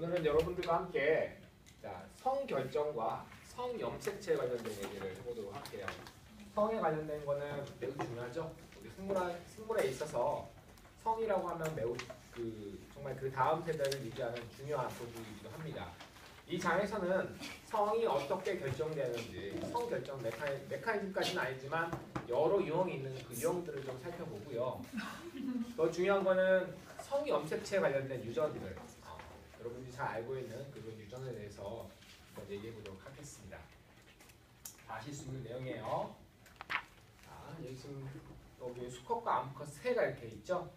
오늘은 여러분들과 함께 성결정과 성염색체 관련된 얘기를 해보도록 할게요. 성에 관련된 거는 매우 중요하죠. 우리 생물에 있어서 성이라고 하면 매우 정말 그 다음 세대를 유지하는 중요한 도구이기도 합니다. 이 장에서는 성이 어떻게 결정되는지 성 결정 메커니즘까지는 아니지만 여러 유형이 있는 그 유형들을 좀 살펴보고요. 더 중요한 거는 성염색체 관련된 유전들, 여러분들이 잘 알고 있는 그런 유전에 대해서 얘기해 보도록 하겠습니다. 아실 수 있는 내용이에요. 자, 여기 지금 여기 수컷과 암컷 새가 이렇게 있죠.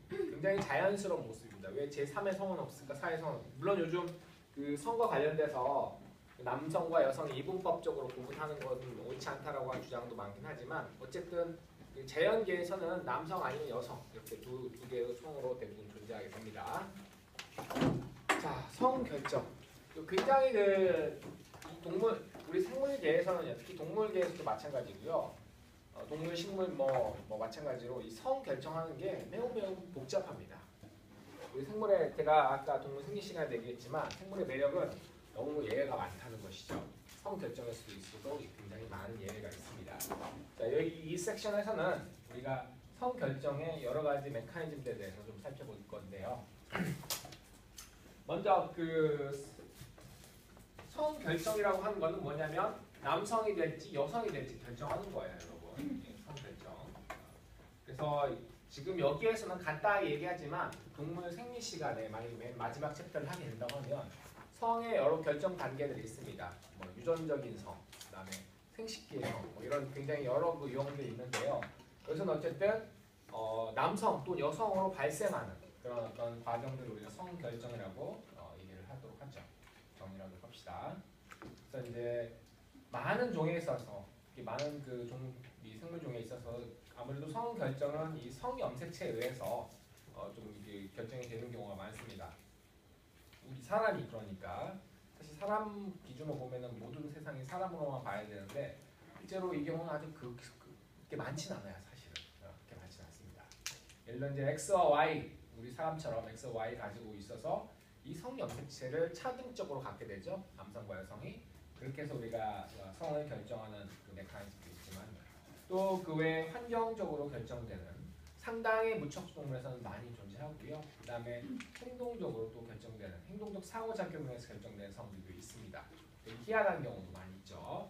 굉장히 자연스러운 모습입니다. 왜 제3의 성은 없을까? 4의 성은 물론 요즘 그 성과 관련돼서 남성과 여성이 이분법적으로 구분하는 것은 옳지 않다라고 하는 주장도 많긴 하지만 어쨌든 자연계에서는 남성 아니면 여성 이렇게 두 개의 성으로 대부분 존재하게 됩니다. 자, 성결정. 굉장히 우리 생물계에서는 특히 동물계에서도 마찬가지고요. 동물, 식물 뭐 마찬가지로 이 성 결정하는 게 매우 복잡합니다. 우리 생물의 제가 아까 동물 생리 시간에 얘기했지만 생물의 매력은 너무 예외가 많다는 것이죠. 성 결정일 수도 있어도 굉장히 많은 예외가 있습니다. 자, 여기 이 섹션에서는 우리가 성 결정의 여러 가지 메커니즘들에 대해서 좀 살펴볼 건데요. 먼저 성 결정이라고 하는 것은 뭐냐면 남성이 될지 여성이 될지 결정하는 거예요, 여러분. 성 결정. 그래서 지금 여기에서는 간단하게 얘기하지만 동물 생리 시간에 만약에 맨 마지막 챕터를 하게 된다고 하면 성의 여러 결정 단계들이 있습니다. 뭐 유전적인 성, 그다음에 생식기의 성, 뭐 이런 굉장히 여러 그 유형들이 있는데요. 여기서는 어쨌든 남성 또는 여성으로 발생하는 그런 어떤 과정들을 우리가 성 결정이라고 얘기를 하도록 하죠. 정의라고 합시다. 그래서 이제 많은 종에 있어서 많은 이 생물 종에 있어서 아무래도 성 결정은 이 성염색체에 의해서 좀 이게 결정이 되는 경우가 많습니다. 우리 사람이 그러니까 사실 사람 기준으로 보면은 모든 세상이 사람으로만 봐야 되는데 실제로 이 경우는 아주 그렇게 많지는 않아요, 사실은. 그렇게 많지는 않습니다. 예를 들어 이제 X와 Y 우리 사람처럼 X와 Y 가지고 있어서 이 성염색체를 차등적으로 갖게 되죠, 남성과 여성이. 그렇게 해서 우리가 성을 결정하는 그 메커니즘도 있지만 또 그 외에 환경적으로 결정되는 상당히 무척 동물에서는 많이 존재하고요. 그 다음에 행동적으로 또 결정되는 행동적 상호작용에서 결정되는 성들도 있습니다. 희한한 경우도 많이 있죠.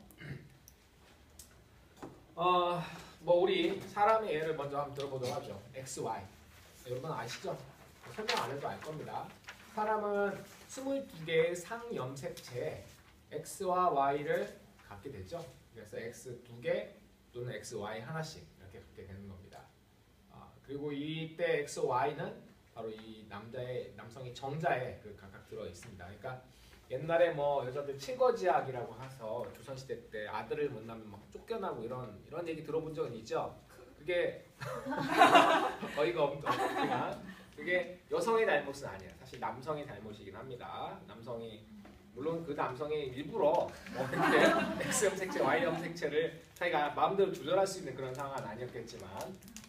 뭐 우리 사람의 예를 먼저 한번 들어보도록 하죠. X, Y. 여러분 아시죠? 설명 안 해도 알 겁니다. 사람은 22개의 상염색체에 X와 Y를 갖게 되죠. 그래서 X 2개 또는 X, Y 하나씩 이렇게 갖게 되는 겁니다. 그리고 이때 X, Y는 바로 이 남성이 정자에 각각 들어 있습니다. 그러니까 옛날에 뭐 여자들 칠거지약이라고 해서 조선시대 때 아들을 못 낳으면 막 쫓겨나고 이런 얘기 들어본 적은 있죠. 그게 어이가 없지만 그게 여성의 잘못은 아니에요. 사실 남성의 잘못이긴 합니다. 물론 그 남성이 일부러 이렇게 X염색체, Y염색체를 자기가 마음대로 조절할 수 있는 그런 상황은 아니었겠지만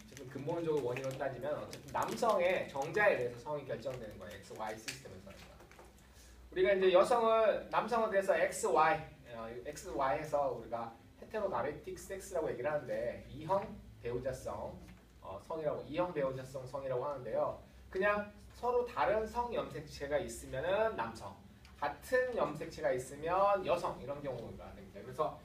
어쨌든 근본적으로 원인으로 따지면 어쨌든 남성의 정자에 대해서 성이 결정되는 거예요. X, Y 시스템에서. 우리가 이제 남성에 대해서 X, Y에서 우리가 헤테로가메틱 섹스라고 얘기를 하는데 이형 배우자성 성이라고 이형 배우자성 성이라고 하는데요. 그냥 서로 다른 성염색체가 있으면은 남성, 같은 염색체가 있으면 여성 이런 경우가 됩니다. 그래서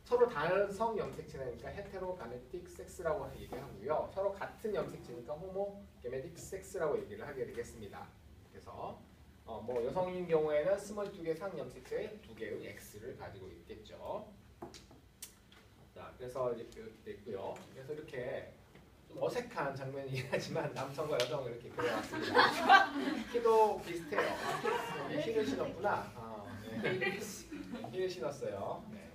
서로 다른 성염색체니까 헤테로가메틱 섹스라고 얘기하고요. 서로 같은 염색체니까 호모게메틱 섹스라고 얘기를 하게 되겠습니다. 그래서 뭐 여성인 경우에는 22개 상염색체에 2개의 X를 가지고 있겠죠. 자, 그래서 이렇게 됐고요. 그래서 이렇게 좀 어색한 장면이긴 하지만 남성과 여성을 이렇게 그려왔습니다. 키도 비슷해요. 힐을 신었구나. 네. 힐을 신었어요. 네.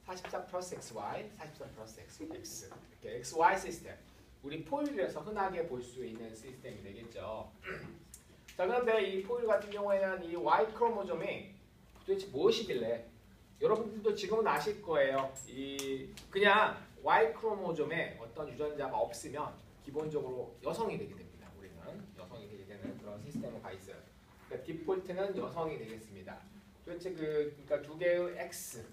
44 플러스 XY, 44 플러스 X. 이렇게 XY 시스템. 우리 포일에서 흔하게 볼 수 있는 시스템이 되겠죠. 자, 그런데 이 포일 같은 경우에는 이 Y 크로모솜이 도대체 무엇이길래 여러분들도 지금은 아실 거예요. 그냥 Y 크로모솜에 어떤 유전자가 없으면 기본적으로 여성이 되게 됩니다. 우리는 여성이 되게 되는 그런 시스템으로 가 있어요. 그러니까 디폴트는 여성이 되겠습니다. 도대체 그러니까 두 개의 x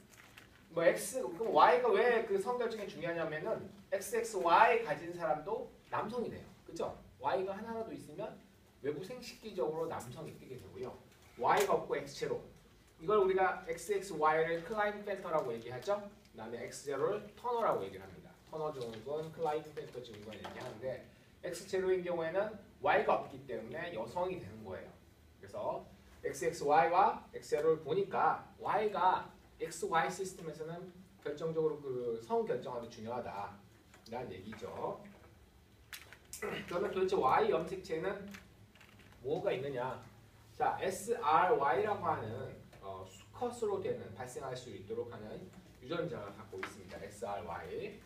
뭐 x 그럼 y가 왜 그 성결정이 중요하냐면은 XXY 가진 사람도 남성이 돼요. 그죠? y가 하나라도 있으면 외부 생식기적으로 남성이 뜨게 되고요. y가 없고 x제로 이걸 우리가 XXY를 클라인 팩터라고 얘기하죠. 그다음에 x제로를 터너라고 얘기를 합니다. 터너 증후군, 클라인 팩터 증후군 얘기하는데 x제로인 경우에는 y가 없기 때문에 여성이 되는 거예요. 그래서 XXY와 x제로를 보니까 y가 XY 시스템에서는 결정적으로 그 성 결정하기 중요하다라는 얘기죠. 그러면 도대체 Y 염색체는 뭐가 있느냐? 자, SRY라고 하는 수컷으로 되는 발생할 수 있도록 하는 유전자가 갖고 있습니다. SRY.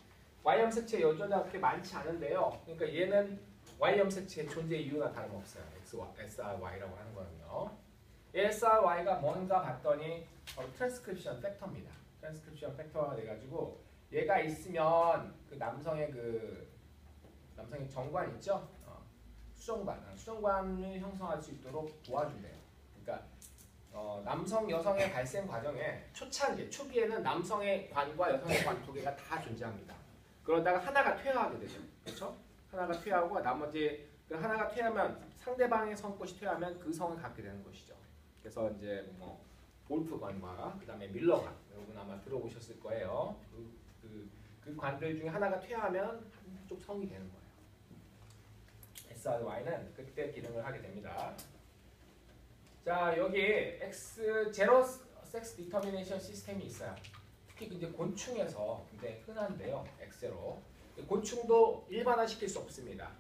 Y 염색체 유전자가 그렇게 많지 않은데요. 그러니까 얘는 Y 염색체의 존재 이유가 다름없어요. SRY라고 하는 거는요. SRY가 뭔가 봤더니 트랜스크립션 팩터입니다. 트랜스크립션 팩터가 돼가지고 얘가 있으면 그 남성의 정관 있죠? 수정관을 형성할 수 있도록 도와준대요. 그러니까 남성 여성의 발생 과정에 초기에는 남성의 관과 여성의 관 두 개가 다 존재합니다. 그러다가 하나가 퇴화하게 되죠. 그렇죠? 하나가 퇴화하고 나머지 그 하나가 퇴하면 상대방의 성꽃이 퇴하면 그 성을 갖게 되는 것이죠. 그래서 이제 뭐 볼프관과 그다음에 밀러관 여러분 아마 들어보셨을 거예요. 그 관들 중에 하나가 퇴하면 한쪽 성이 되는 거예요. SRY는 그때 기능을 하게 됩니다. 자, 여기 X 제로 섹스 디터미네이션 시스템이 있어요. 특히 이제 곤충에서 굉장히 흔한데요. X제로. 곤충도 일반화시킬 수 없습니다.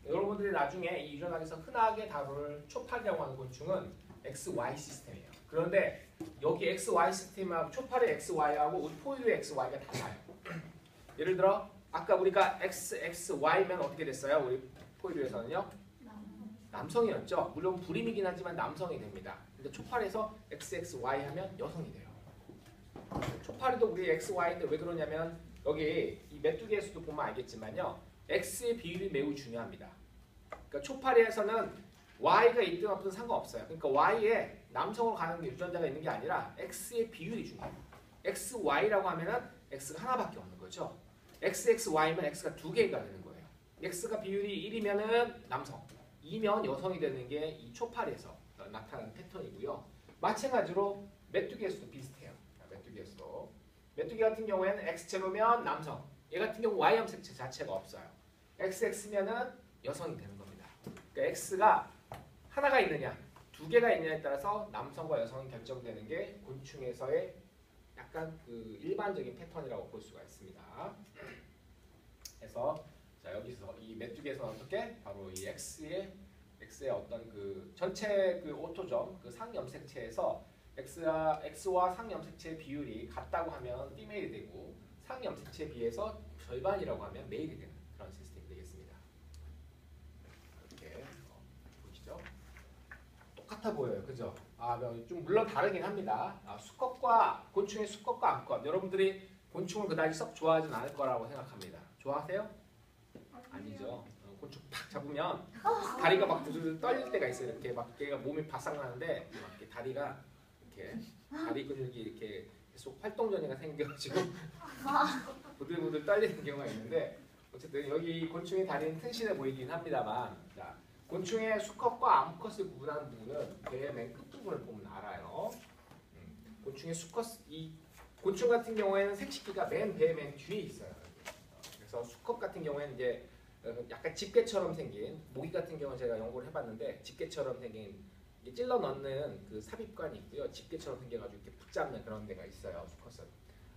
여러분들이 나중에 이 유전학에서 흔하게 다룰 초파리라고 하는 곤충은 XY 시스템이에요. 그런데 여기 XY 시스템하고 초파리 XY하고 우리 포유류의 XY가 달라요. 예를 들어 아까 우리가 XXY면 어떻게 됐어요? 우리 포유류에서는요? 남성이었죠. 물론 불임이긴 하지만 남성이 됩니다. 근데 초파리에서 XXY 하면 여성이 돼요. 초파리도 우리 XY인데 왜 그러냐면 여기 이 메뚜기에서도 보면 알겠지만요. X의 비율이 매우 중요합니다. 그러니까 초파리에서는 Y가 있든 없든 상관없어요. 그러니까 Y에 남성으로 가는 유전자가 있는 게 아니라 X의 비율이 중요해요. XY라고 하면은 X가 하나밖에 없는 거죠. XXY면 X가 두 개가 되는 거예요. X가 비율이 1이면은 남성, 2면 여성이 되는 게 이 초파리에서 나타나는 패턴이고요. 마찬가지로 메뚜기에서도 비슷해요. 메뚜기에서도. 메뚜기 같은 경우에는 X제로면 남성, 얘 같은 경우 Y 염색체 자체가 없어요. XX면은 여성이 되는 겁니다. 그러니까 X가 하나가 있느냐, 두 개가 있느냐에 따라서 남성과 여성이 결정되는 게 곤충에서의 약간 그 일반적인 패턴이라고 볼 수가 있습니다. 그래서 자, 여기서 이 메뚜기에서는 어떻게 바로 이 X의 어떤 그 전체 그 오토점 그 상염색체에서 X와 상염색체의 비율이 같다고 하면 피메일이 되고 상염색체에 비해서 절반이라고 하면 메일이 되는 그런 시스템이 되겠습니다. 이렇게 보시죠. 똑같아 보여요, 그죠? 좀 물론 다르긴 합니다. 수컷과 곤충의 수컷과 암컷. 여러분들이 곤충을 그다지 썩 좋아하진 않을 거라고 생각합니다. 좋아하세요? 아니죠. 곤충 팍 잡으면 다리가 막 두두두 떨릴 때가 있어요. 이렇게 막 걔가 몸이 바싹 나는데 막 이렇게 다리가 이렇게 다리 근육이 이렇게 계속 활동 전이가 생겨가지고 부들부들 떨리는 경우가 있는데 어쨌든 여기 곤충의 다리는 튼실해 보이긴 합니다만 자, 곤충의 수컷과 암컷을 구분하는 부분은 배의 맨 끝부분을 보면 알아요. 곤충의 곤충 같은 경우에는 색식기가 배의 맨 뒤에 있어요. 그래서 수컷 같은 경우에는 이제 약간 집게처럼 생긴 모기 같은 경우는 제가 연구를 해봤는데 집게처럼 생긴 찔러 넣는 그 삽입관이 있고요. 집게처럼 생겨가지고 이렇게 붙잡는 그런 데가 있어요. 수컷은.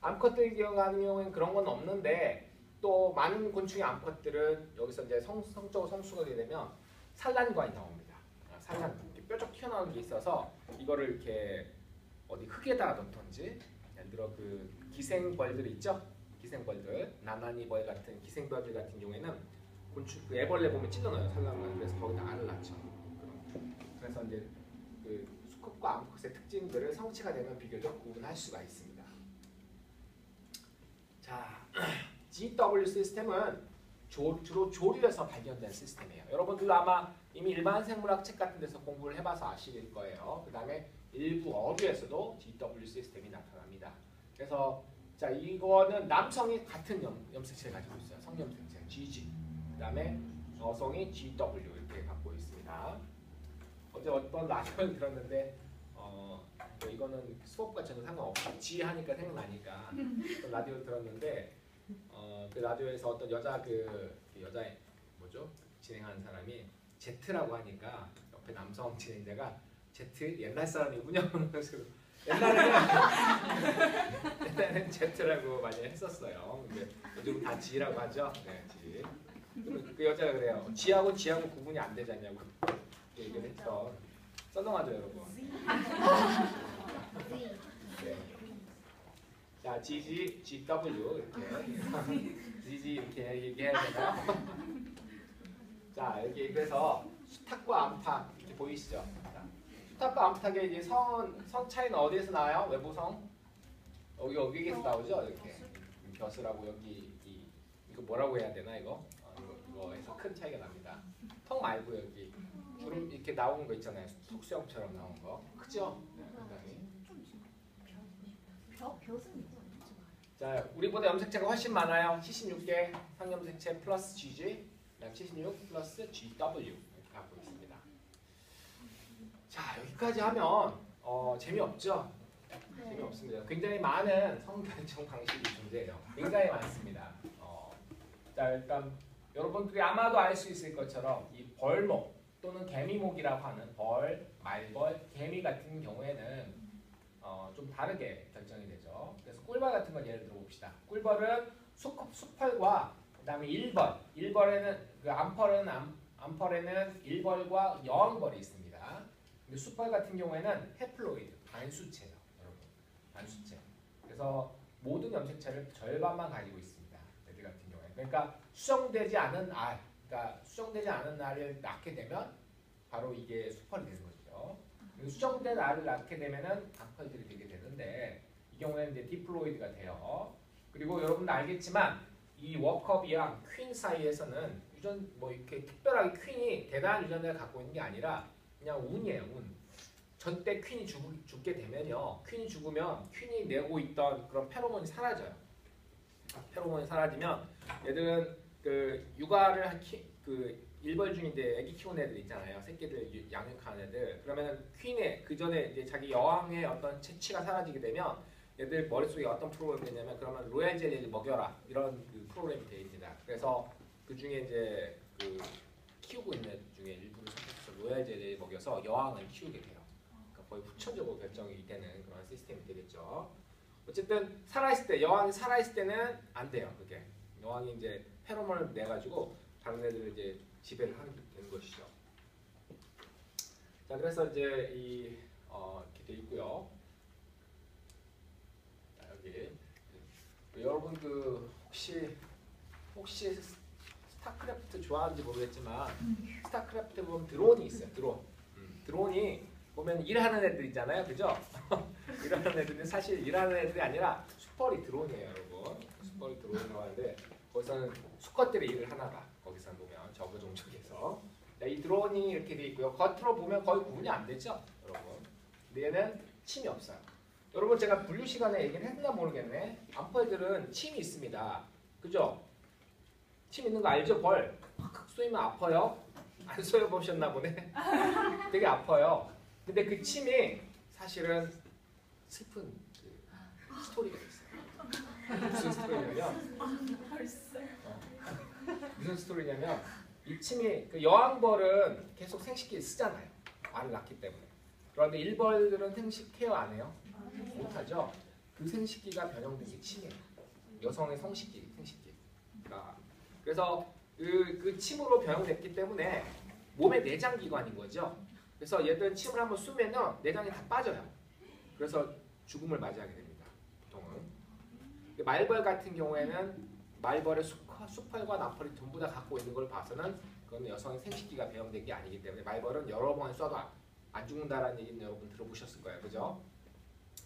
암컷들 같은 경우에는 그런 건 없는데 또 많은 곤충의 암컷들은 여기서 이제 성적으로 성숙하게 되면 산란관이 나옵니다. 산란 이렇게 뾰족 튀어나오는 게 있어서 이거를 이렇게 어디 흙에다가 넣던지 예를 들어 그 기생벌들 있죠? 기생벌들 나나니벌 같은 기생벌들 같은 경우에는 곤충 그 애벌레 보면 찔러넣어요. 산란관. 그래서 거기다 알을 낳죠. 그래서 이제 그 수컷과 암컷의 특징들을 성체가 되면 비교적 구분할 수가 있습니다. 자, GW 시스템은 주로 조류에서 발견된 시스템이에요. 여러분들도 아마 이미 일반 생물학 책 같은 데서 공부를 해봐서 아실 거예요. 그 다음에 일부 어류에서도 GW 시스템이 나타납니다. 그래서 자 이거는 남성이 같은 염색체를 가지고 있어요. 성염색체 GG. 그 다음에 여성이 GW 이렇게 갖고 있습니다. 어제 어떤 라디오를 들었는데 이거는 수업과 전혀 상관없이 G 하니까 생각나니까 어떤 라디오를 들었는데 그 라디오에서 어떤 여자 여자의 뭐죠? 진행하는 사람이 Z라고 하니까 옆에 남성 진행자가 Z 옛날 사람이군요. 옛날에는 Z라고 많이 했었어요. 근데 요즘 다 G라고 하죠. 네, G. 그 여자가 그래요. G하고 구분이 안 되지 않냐고 얘기를 했죠. 썰렁하죠, 여러분. 네. 자, GG, GW 이렇게 GG 이렇게 얘기해야 되나요? 자, 여기 그래서 수탉과 암탉 이렇게 보이시죠? 자, 수탉과 암탉의 이제 성 차이는 어디에서 나와요? 외부성? 여기에서 나오죠? 이렇게 벼슬하고 여기 이거 뭐라고 해야 되나 이거? 이거에서 큰 차이가 납니다. 턱 말고 여기 주름 이렇게 나오는 거 있잖아요. 턱수염처럼 나온 거 크죠? 네, 굉장히. 자, 우리보다 염색체가 훨씬 많아요. 76개 상염색체 플러스 GG, 그다음 76 플러스 GW 이렇게 갖고 있습니다. 자, 여기까지 하면 재미없죠? 네. 재미없습니다. 굉장히 많은 성결정 방식이 존재해요. 굉장히 많습니다. 자, 일단 여러분들이 아마도 알 수 있을 것처럼 이 벌목 또는 개미목이라고 하는 벌, 말벌, 개미 같은 경우에는 좀 다르게 결정이 되죠. 그래서 꿀벌 같은 건 예를 들어 봅시다. 꿀벌은 수펄과 그다음에 일벌에는 그 암펄에는 일벌과 여왕벌이 있습니다. 근데 수펄 같은 경우에는 헤플로이드, 단수체예요, 여러분. 단수체. 그래서 모든 염색체를 절반만 가지고 있습니다. 얘들 같은 경우에. 그러니까 수정되지 않은 알을 낳게 되면 바로 이게 수펄이 되는 거죠. 수정된 알을 낳게 되면은 암펄들이 되게 되는데 이 경우에는 이제 디플로이드가 돼요. 그리고 여러분도 알겠지만 이 워커비랑 퀸 사이에서는 유전 이렇게 특별하게 퀸이 대단한 유전자를 갖고 있는 게 아니라 그냥 운이에요, 운. 저때 퀸이 죽게 되면요, 퀸이 죽으면 퀸이 내고 있던 그런 페로몬이 사라져요. 페로몬이 사라지면 얘들은 그 육아를 일벌 중인데 애기 키우는 애들 있잖아요. 새끼들 양육하는 애들. 그러면 퀸의 그 전에 이제 자기 여왕의 어떤 채취가 사라지게 되면 얘들 머릿속에 어떤 프로그램이 되냐면 그러면 로얄 젤리를 먹여라 이런 그 프로그램이 되어 있습니다. 그래서 그 중에 이제 그 키우고 있는 애 중에 일부를 선택해서 로얄 젤리를 먹여서 여왕을 키우게 돼요. 그러니까 거의 후천적으로 결정이 되는 그런 시스템이 되겠죠. 어쨌든 살아있을 때 여왕이 살아있을 때는 안 돼요. 그게 여왕이 이제 페로몬을 내 가지고 다른 애들을 이제 지배를 하게 되는 것이죠. 자, 그래서 이제 이렇게 돼 있고요. 자, 여기 여러분 혹시 스타크래프트 좋아하는지 모르겠지만 스타크래프트 보면 드론이 있어요. 드론이 보면 일하는 애들 있잖아요, 그죠? 일하는 애들은 사실 일하는 애들이 아니라 수펄이 드론이에요, 여러분. 수펄이 드론이라고 하는데 거기서는 수컷들이 일을 하나 봐. 거기서 보면 저그 종족에서 이 드론이 이렇게 돼 있고요. 겉으로 보면 거의 구분이 안 되죠, 여러분. 근데 얘는 침이 없어요. 여러분 제가 분류 시간에 얘기를 했나 모르겠네. 암펄들은 침이 있습니다. 그죠? 침 있는 거 알죠? 벌 팍 쏘이면 아파요. 안 쏘여보셨나 보네. 되게 아파요. 근데 그 침이 사실은 슬픈 스토리가 있어요. 무슨 스토리냐면 무슨 스토리냐면 이 침이 그 여왕벌은 계속 생식기를 쓰잖아요. 알을 낳기 때문에. 그런데 일벌들은 생식 케어 안 해요. 못하죠. 그 생식기가 변형된 게 침이에요. 여성의 생식기가. 그래서 그 침으로 변형됐기 때문에 몸의 내장기관인 거죠. 그래서 얘들은 침을 한번 쑤면은 내장이 다 빠져요. 그래서 죽음을 맞이하게 됩니다. 보통은. 말벌 같은 경우에는 말벌의 수펄과 나펄이 전부 다 갖고 있는 걸 봐서는 그건 여성의 생식기가 배형된 게 아니기 때문에 말벌은 여러 번 쏴도 안 죽는다라는 얘기는 여러분 들어보셨을 거예요. 그죠?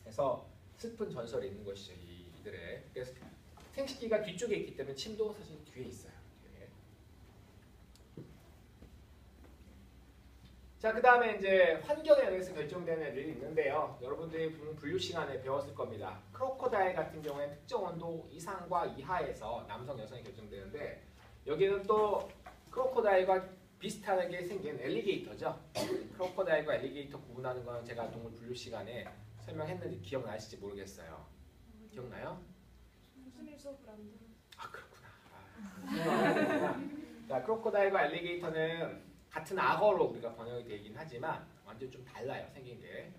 그래서 슬픈 전설이 있는 것이죠. 이들의. 그래서 생식기가 뒤쪽에 있기 때문에 침도 사실 뒤에 있어요. 자, 그 다음에 이제 환경에 의해서 결정되는 애들이 있는데요. 여러분들이 분류 시간에 배웠을 겁니다. 크로코다일 같은 경우에 특정 온도 이상과 이하에서 남성, 여성이 결정되는데 여기는 또 크로코다일과 비슷하게 생긴 엘리게이터죠. 크로코다일과 엘리게이터 구분하는 건 제가 동물 분류 시간에 설명했는지 기억나실지 모르겠어요. 기억나요? 무슨 수업을 안 들어? 아, 그렇구나. 자, 크로코다일과 엘리게이터는 같은 악어로 우리가 번역이 되긴 하지만 완전 좀 달라요. 생긴 게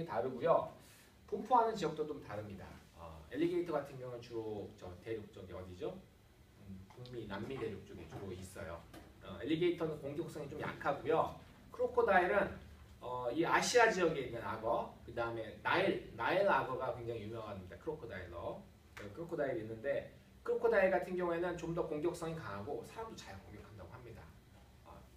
다르고요. 분포하는 지역도 좀 다릅니다. 엘리게이터 같은 경우는 주로 저 대륙 쪽이 어디죠? 북미, 남미 대륙 쪽에 주로 있어요. 엘리게이터는 공격성이 좀 약하고요. 크로코다일은 이 아시아 지역에 있는 악어, 그 다음에 나일 악어가 굉장히 유명합니다. 크로코다일이 있는데 크로코다일 같은 경우에는 좀 더 공격성이 강하고 사람도 잘 공격한다고 합니다.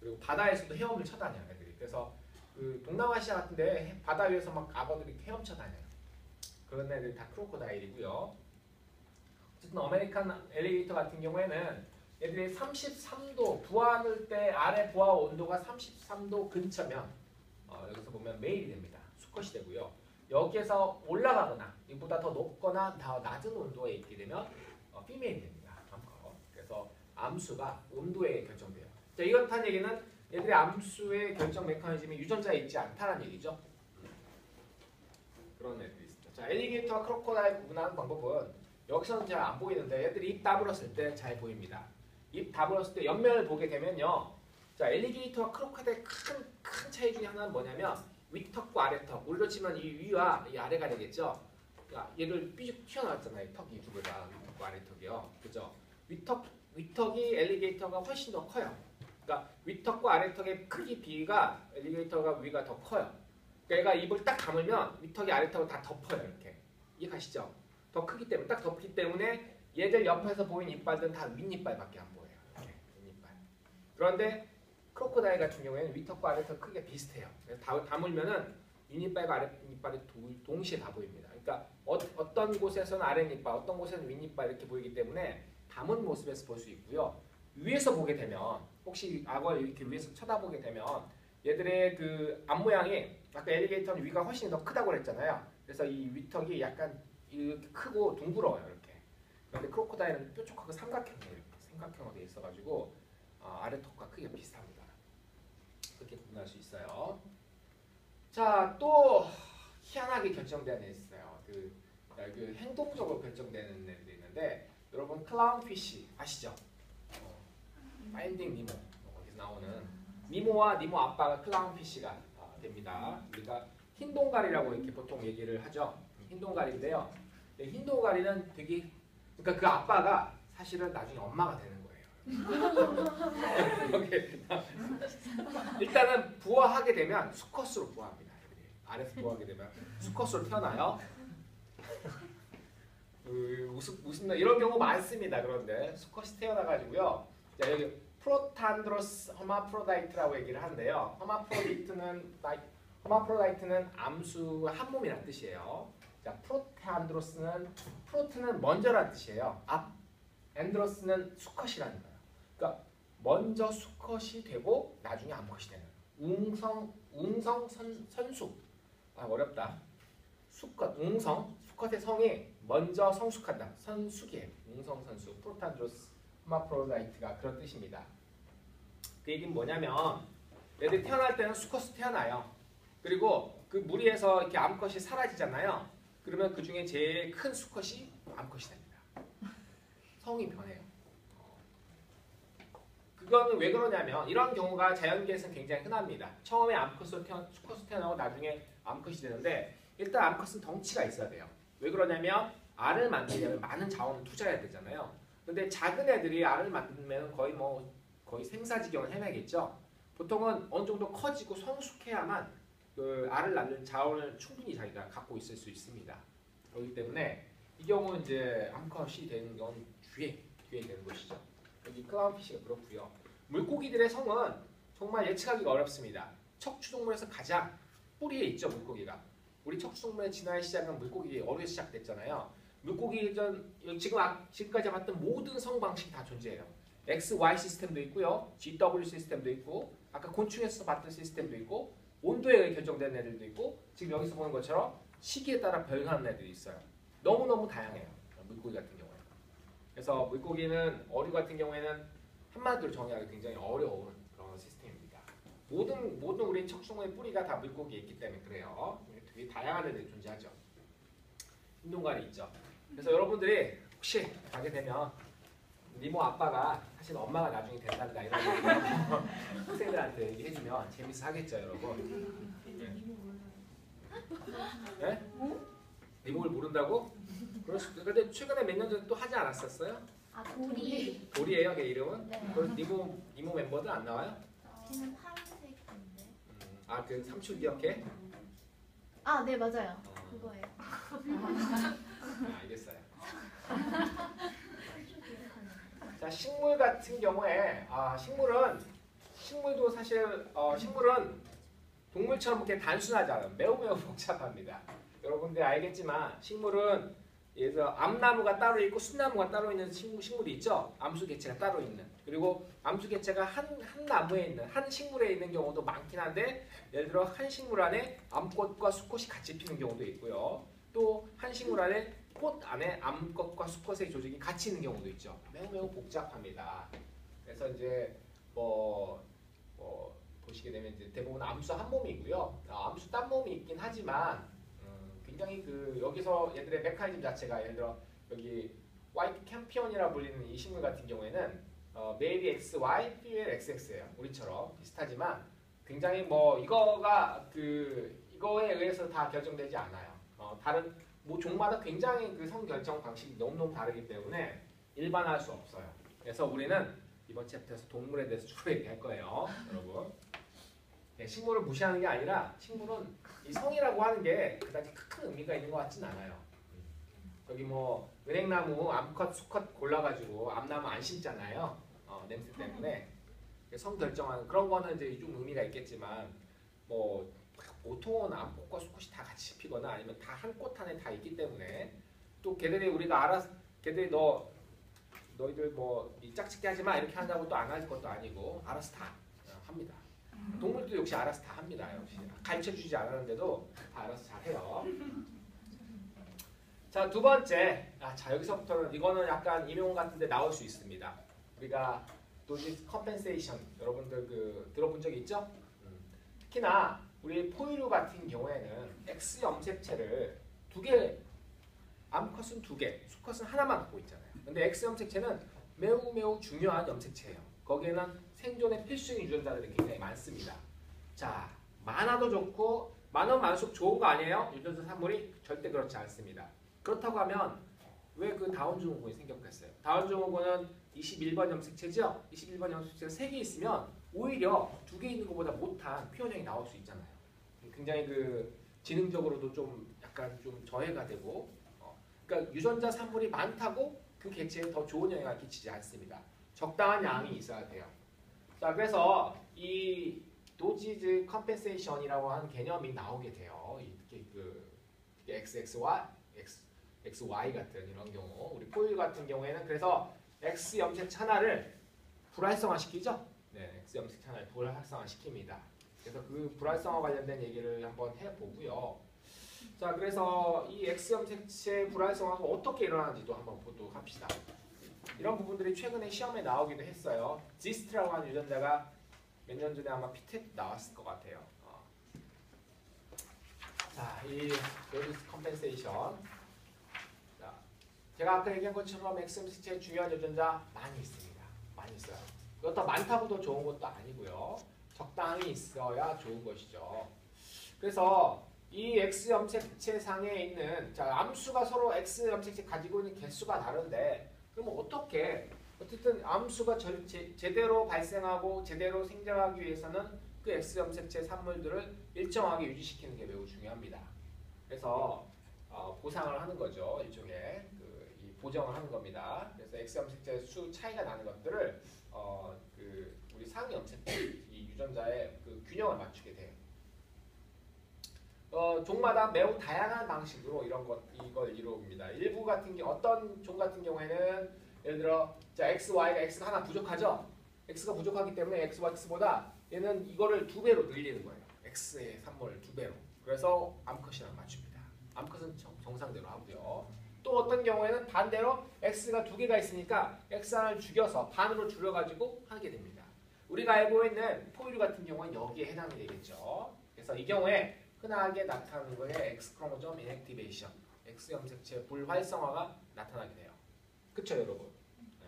그리고 바다에서도 헤엄을 쳐다녀요, 애들이. 그래서 그 동남아시아 같은데 바다 위에서 막 악어들이 헤엄쳐 다녀요. 그런 애들이 다 크로코다일이고요. 어쨌든 아메리칸 엘리게이터 같은 경우에는 얘들이 33도 부화할 때 아래 부화 온도가 33도 근처면 여기서 보면 메일이 됩니다. 수컷이 되고요. 여기에서 올라가거나 이보다 더 높거나 더 낮은 온도에 있게 되면 피메일이 됩니다. 그래서 암수가 온도에 결정돼요. 자, 이렇다는 얘기는 얘들의 암수의 결정 메커니즘이 유전자에 있지 않다는 얘기죠. 그런 애들이 있습니다. 자, 엘리게이터와 크로코다일 구분하는 방법은 여기서는 잘 안 보이는데 얘들이 입 다물었을 때 잘 보입니다. 입 다물었을 때 옆면을 보게 되면요. 자, 엘리게이터와 크로코다일의 큰 차이 중에 하나는 뭐냐면 윗턱과 아래턱. 우리로 치면 이 위와 이 아래가 되겠죠. 그러니까 얘를 삐죽 튀어나왔잖아요. 턱이 두 개가 윗턱과 아래턱이요. 그죠? 윗턱이 엘리게이터가 훨씬 더 커요. 그러니까 윗턱과 아래턱의 크기 비가 엘리게이터가 위가 더 커요. 그러니까 얘가 입을 딱 다물면 윗턱이 아래턱을 다 덮어요. 이렇게. 이해가시죠? 더 크기 때문에 딱 덮기 때문에 얘들 옆에서 보이는 이빨들은 다 윗이빨밖에 안 보여요. 이렇게 윗이빨. 그런데 크로코다일 같은 경우에는 윗턱과 아래턱 크기가 비슷해요. 그래서 다물면은 윗이빨과 아랫이빨이 동시에 다 보입니다. 그러니까 어떤 곳에서는 아랫이빨, 어떤 곳에서는 윗이빨 이렇게 보이기 때문에 담은 모습에서 볼 수 있고요. 위에서 보게 되면 혹시 악어를 이렇게 위에서 쳐다보게 되면 얘들의 그 앞모양이 아까 엘리게이터는 위가 훨씬 더 크다고 그랬잖아요. 그래서 이 윗턱이 약간 이렇게 크고 둥그러워요. 이렇게. 그런데 크로코다일은 뾰족하고 삼각형으로 되어 있어가지고 아래턱과 크기가 비슷합니다. 그렇게 구분할 수 있어요. 자, 또 희한하게 결정되는 애 있어요. 그 행동적으로 결정되는 애들이 있는데 여러분 클라운피쉬 아시죠? 파인딩 니모 거기서 나오는 니모와 니모 아빠가 클라운피쉬가 됩니다. 우리가 흰동가리라고 이렇게 보통 얘기를 하죠. 흰동가리인데요. 흰동가리는 되게 그러니까 그 아빠가 사실은 나중에 엄마가 되는 거예요. 일단은 부화하게 되면 수컷으로 부화합니다. 아래서 부화하게 되면 수컷으로 태어나요. 웃음 이런 경우 많습니다. 그런데 수컷이 태어나가지고요. 자, 여기 프로탄드로스 허마프로다이트라고 얘기를 하는데요. 허마프로다이트는 암수 한 몸이란 뜻이에요. 자, 프로트는 먼저란 뜻이에요. 앤드로스는 수컷이라는 거예요. 그러니까 먼저 수컷이 되고 나중에 암컷이 되는 웅성선수. 어렵다. 수컷의 성이 먼저 성숙한다. 선숙이에요. 웅성선수. 프로탄드로스 허마프로다이트가 그런 뜻입니다. 그 얘기는 뭐냐면 얘들 태어날 때는 수컷으로 태어나요. 그리고 그 무리에서 이렇게 암컷이 사라지잖아요. 그러면 그 중에 제일 큰 수컷이 암컷이 됩니다. 성이 변해요. 그거는 왜 그러냐면 이런 경우가 자연계에서는 굉장히 흔합니다. 처음에 수컷으로 태어나고 나중에 암컷이 되는데 일단 암컷은 덩치가 있어야 돼요. 왜 그러냐면 알을 만들려면 많은 자원을 투자해야 되잖아요. 근데 작은 애들이 알을 만들면 거의 생사지경을 헤매겠죠. 보통은 어느 정도 커지고 성숙해야만 그 알을 낳는 자원을 충분히 자기가 갖고 있을 수 있습니다. 그렇기 때문에 이 경우는 이제 암컷이 되는 건 뒤에 되는 것이죠. 여기 클라운피쉬가 그렇고요. 물고기들의 성은 정말 예측하기가 어렵습니다. 척추동물에서 가장 뿌리에 있죠, 물고기가. 우리 척추동물의 진화의 시작은 물고기 어류에서 시작됐잖아요. 물고기 지금까지 봤던 모든 성 방식이 다 존재해요. X, Y 시스템도 있고요. GW 시스템도 있고 아까 곤충에서 봤던 시스템도 있고 온도에 의해 결정되는 애들도 있고 지금 여기서 보는 것처럼 시기에 따라 변하는 애들이 있어요. 너무너무 다양해요. 물고기 같은 경우에. 그래서 물고기는 어류 같은 경우에는 한마디로 정의하기 굉장히 어려운 그런 시스템입니다. 모든 우리 척수의 뿌리가 다 물고기에 있기 때문에 그래요. 되게 다양한 애들이 존재하죠. 흰동갈이 있죠. 그래서 여러분들이 혹시 가게 되면 니모 아빠가 사실 엄마가 나중에 된단다 이런 얘기 학생들한테 얘기해주면 재밌어 하겠죠, 여러분. 네? 니모를 모른다고? 그런데 최근에 몇 년 전에 또 하지 않았었어요? 아, 도리. 도리예요, 걔 이름은? 네. 그럼 니모 멤버들 안 나와요? 걔는 파란색인데. 아, 그 삼촌 기억해? 아, 네, 맞아요. 그거예요. 알겠어요. 자, 식물 같은 경우에 식물도 사실 식물은 동물처럼 그렇게 단순하지 않아요. 매우 복잡합니다. 여러분들 알겠지만 식물은 예를 들어 암나무가 따로 있고 숲나무가 따로 있는 식물이 있죠. 암수 개체가 따로 있는. 그리고 암수 개체가 한 나무에 있는 한 식물에 있는 경우도 많긴 한데 예를 들어 한 식물 안에 암꽃과 수꽃이 같이 피는 경우도 있고요. 또 한 식물 안에 꽃 안에 암꽃과 수꽃의 조직이 같이 있는 경우도 있죠. 매우 복잡합니다. 그래서 이제 보시게 되면 이제 대부분 암수 한 몸이고요. 암수 딴 몸이 있긴 하지만 굉장히 여기서 얘들의 메커니즘 자체가 예를 들어 여기 화이트 캠피언이라 불리는 이 식물 같은 경우에는 메일이 XY, 피메일 XX예요. 우리처럼 비슷하지만 굉장히 이거에 의해서 다 결정되지 않아요. 다른 종마다 굉장히 성 결정 방식이 너무너무 다르기 때문에 일반화할 수 없어요. 그래서 우리는 이번 챕터에서 동물에 대해서 주로 얘기할 거예요, 여러분. 네, 식물을 무시하는 게 아니라 식물은 이 성이라고 하는 게 그다지 큰 의미가 있는 것 같진 않아요. 여기 은행나무 암컷, 수컷 골라가지고 암나무 안 심잖아요. 냄새 때문에 성 결정하는 그런 거는 이제 좀 의미가 있겠지만 보통은 암꽃과 수꽃이 다 같이 피거나 아니면 다 한 꽃 안에 다 있기 때문에 또 걔들이 걔들이 너희들 이 짝짓기 하지 마 이렇게 한다고 또 안 할 것도 아니고 알아서 다 합니다. 동물도 역시 알아서 다 합니다. 역시 가르쳐주지 않았는데도 다 알아서 잘 해요. 자, 두 번째. 자, 여기서부터는 이거는 약간 임용 같은데 나올 수 있습니다. 우리가 노지스 컴펜세이션 여러분들 들어본 적 있죠? 특히나 우리 포유류 같은 경우에는 X 염색체를 두 개, 암컷은 두 개, 수컷은 하나만 갖고 있잖아요. 근데 X 염색체는 매우 중요한 염색체예요. 거기에는 생존의 필수인 유전자들이 굉장히 많습니다. 자, 많아도 좋고 많을수록 좋은 거 아니에요? 유전자 산물이 절대 그렇지 않습니다. 그렇다고 하면 왜 다운 증후군이 생겼겠어요? 다운 증후군은 21번 염색체죠? 21번 염색체가 3개 있으면 오히려 2개 있는 것보다 못한 표현형이 나올 수 있잖아요. 굉장히 지능적으로도 좀 약간 좀 저해가 되고 그러니까 유전자 산물이 많다고 그 개체에 더 좋은 영향을 끼치지 않습니다. 적당한 양이 있어야 돼요. 자, 그래서 이 도지즈 컴펜세이션이라고 하는 개념이 나오게 돼요. XY 같은 이런 경우 우리 포유 같은 경우에는 그래서 X 염색체 하나를 불활성화시키죠. 네, X 염색체 하나를 불활성화시킵니다. 그래서 그 불활성화 관련된 얘기를 한번 해보고요. 자, 그래서 이 X 염색체 불활성화가 어떻게 일어나는지도 한번 보도록 합시다. 이런 부분들이 최근에 시험에 나오기도 했어요. 지스트라고 하는 유전자가 몇 년 전에 아마 피텍 나왔을 것 같아요. 자, 이 노디스 컴펜세이션. 자, 제가 아까 얘기한 것처럼 X 염색체의 중요한 유전자 많이 있습니다. 많이 있어요. 그렇다고 많다고 더 좋은 것도 아니고요. 적당히 있어야 좋은 것이죠. 그래서 이 X 염색체 상에 있는 암수가 서로 X 염색체 가지고 있는 개수가 다른데 그러면 어쨌든 암수가 제대로 발생하고 제대로 생장하기 위해서는 그 X 염색체 산물들을 일정하게 유지시키는 게 매우 중요합니다. 그래서 보상을 하는 거죠. 일종의 이 보정을 하는 겁니다. 그래서 X 염색체 수 차이가 나는 것들을 우리 상위 염색체 이 유전자의 균형을 맞추게 돼요. 종마다 매우 다양한 방식으로 이걸 이루어옵니다. 일부 같은 어떤 종 같은 경우에는 예를 들어 X가 하나 부족하죠. X가 부족하기 때문에 X와 X보다 얘는 이거를 2배로 늘리는 거예요. x의 3번을 2배로. 그래서 암컷이랑 맞춥니다. 암컷은 정상대로 하고요. 또 어떤 경우에는 반대로 x가 2개가 있으니까 x 하나를 죽여서 반으로 줄여가지고 하게 됩니다. 우리가 알고 있는 포유류 같은 경우는 여기에 해당이 되겠죠. 그래서 이 경우에 흔하게 나타나는 거에 X 크로모점 인액티베이션, X 염색체 불활성화가 나타나게 돼요. 그쵸 여러분? 네.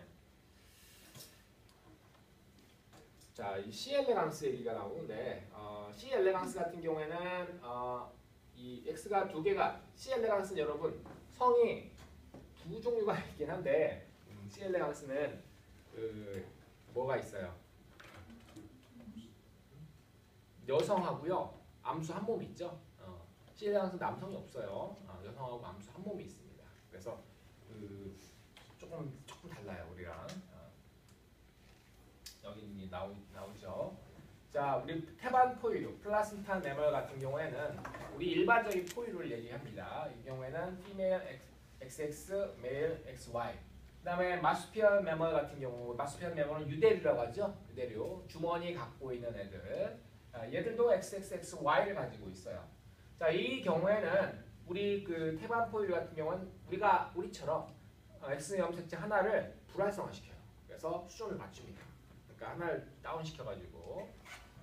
자, 이 C 엘레강스 얘기가 나오는데 C 엘레강스 같은 경우에는 이 X가 2개가 C 엘레강스는 여러분 성이 2종류가 있긴 한데 C 엘레강스는 그 뭐가 있어요? 여성하고요. 암수 한 몸이 있죠. C 엘레강스는 남성이 없어요. 여성하고 암수 한 몸이 있습니다. 그래서 조금 달라요 우리랑. 여기 나오죠. 자, 우리 태반 포유류, 플라센타 매멀 같은 경우에는 우리 일반적인 포유류를 얘기합니다. 이 경우에는 female XX, male XY. 그다음에 마수피얼 매멀 같은 경우, 마수피얼 매멀은 유대류라고 하죠. 유대류, 주머니 갖고 있는 애들. 얘들도 XXXY를 가지고 있어요. 자, 이 경우에는 우리 그 태반 포유류 같은 경우는 우리처럼 X 염색체 하나를 불활성화시켜요. 그래서 수준을 맞춥니다. 그러니까 하나를 다운시켜가지고.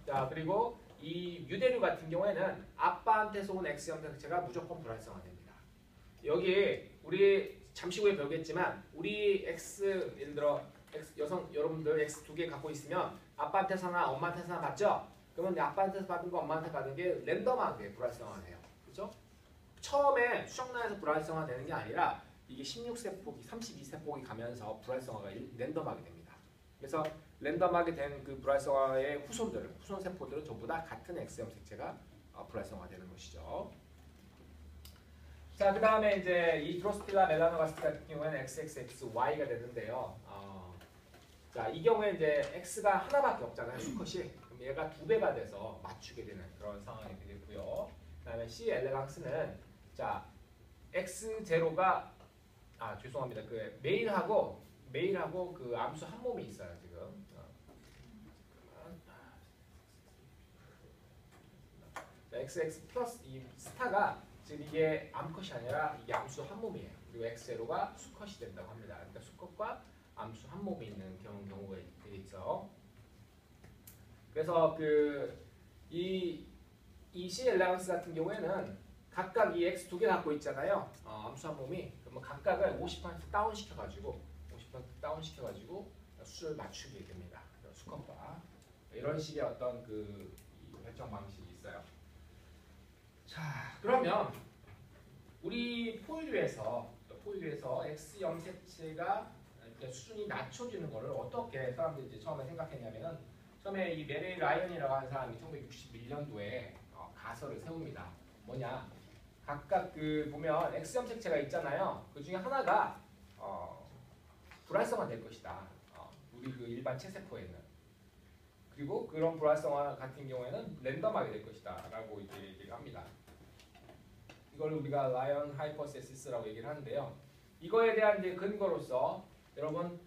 자, 그리고 이 유대류 같은 경우에는 아빠한테서 온 X 염색체가 무조건 불활성화됩니다. 여기 우리 잠시 후에 배우겠지만 우리 X 예를 들어 여성 여러분들 X 2개 갖고 있으면 아빠한테서 하나, 엄마한테서 하나 받죠? 그러면 아빠한테서 받은 거, 엄마한테 받은 게 랜덤하게 불활성화돼요. 그렇죠? 처음에 수정란에서 불활성화되는 게 아니라 이게 16세포기, 32세포기 가면서 불활성화가 랜덤하게 됩니다. 그래서 랜덤하게 된 그 불활성화의 후손 세포들은 전부 다 같은 X 염색체가 불활성화되는 것이죠. 자, 그 다음에 이제 이 드로스필라 멜라노가스티 같은 경우에는 XXXY가 되는데요. 자, 이 경우에 이제 X가 하나밖에 없잖아요, 수컷이. 그럼 얘가 2배가 돼서 맞추게 되는 그런 상황이 되겠고요. 그 다음에 C 엘레강스는 자, X0가 죄송합니다. 그 메일하고 그 암수 한 몸이 있어요, 지금. 자, XX 플러스 이 스타가 지금 이게 암컷이 아니라 이게 암수 한 몸이에요. 그리고 X0가 수컷이 된다고 합니다. 그러니까 수컷과 암수 한 몸이 있는 경우가 되겠죠. 그래서 이 C 엘레강스 같은 경우에는 각각 이 X 2개 갖고 있잖아요. 암수 한 몸이. 그러면 각각을 50% 다운시켜가지고 수를 맞추게 됩니다. 수컷과 이런 식의 어떤 그 결정 방식이 있어요. 자, 그러면 우리 포유류에서 X 염색체가 수준이 낮춰지는 것을 어떻게 사람들이 이제 처음에 생각했냐면은 처음에 이 메리 라이언이라고 하는 사람이 1961년도에 가설을 세웁니다. 뭐냐? 각각 그 보면 X 염색체가 있잖아요. 그 중에 하나가 불활성화될 것이다. 우리 그 일반 체세포에는. 그리고 그런 불활성화 같은 경우에는 랜덤하게 될 것이다라고 이제 얘기를 합니다. 이걸 우리가 라이언 하이퍼세시스라고 얘기를 하는데요. 이거에 대한 이제 근거로서 여러분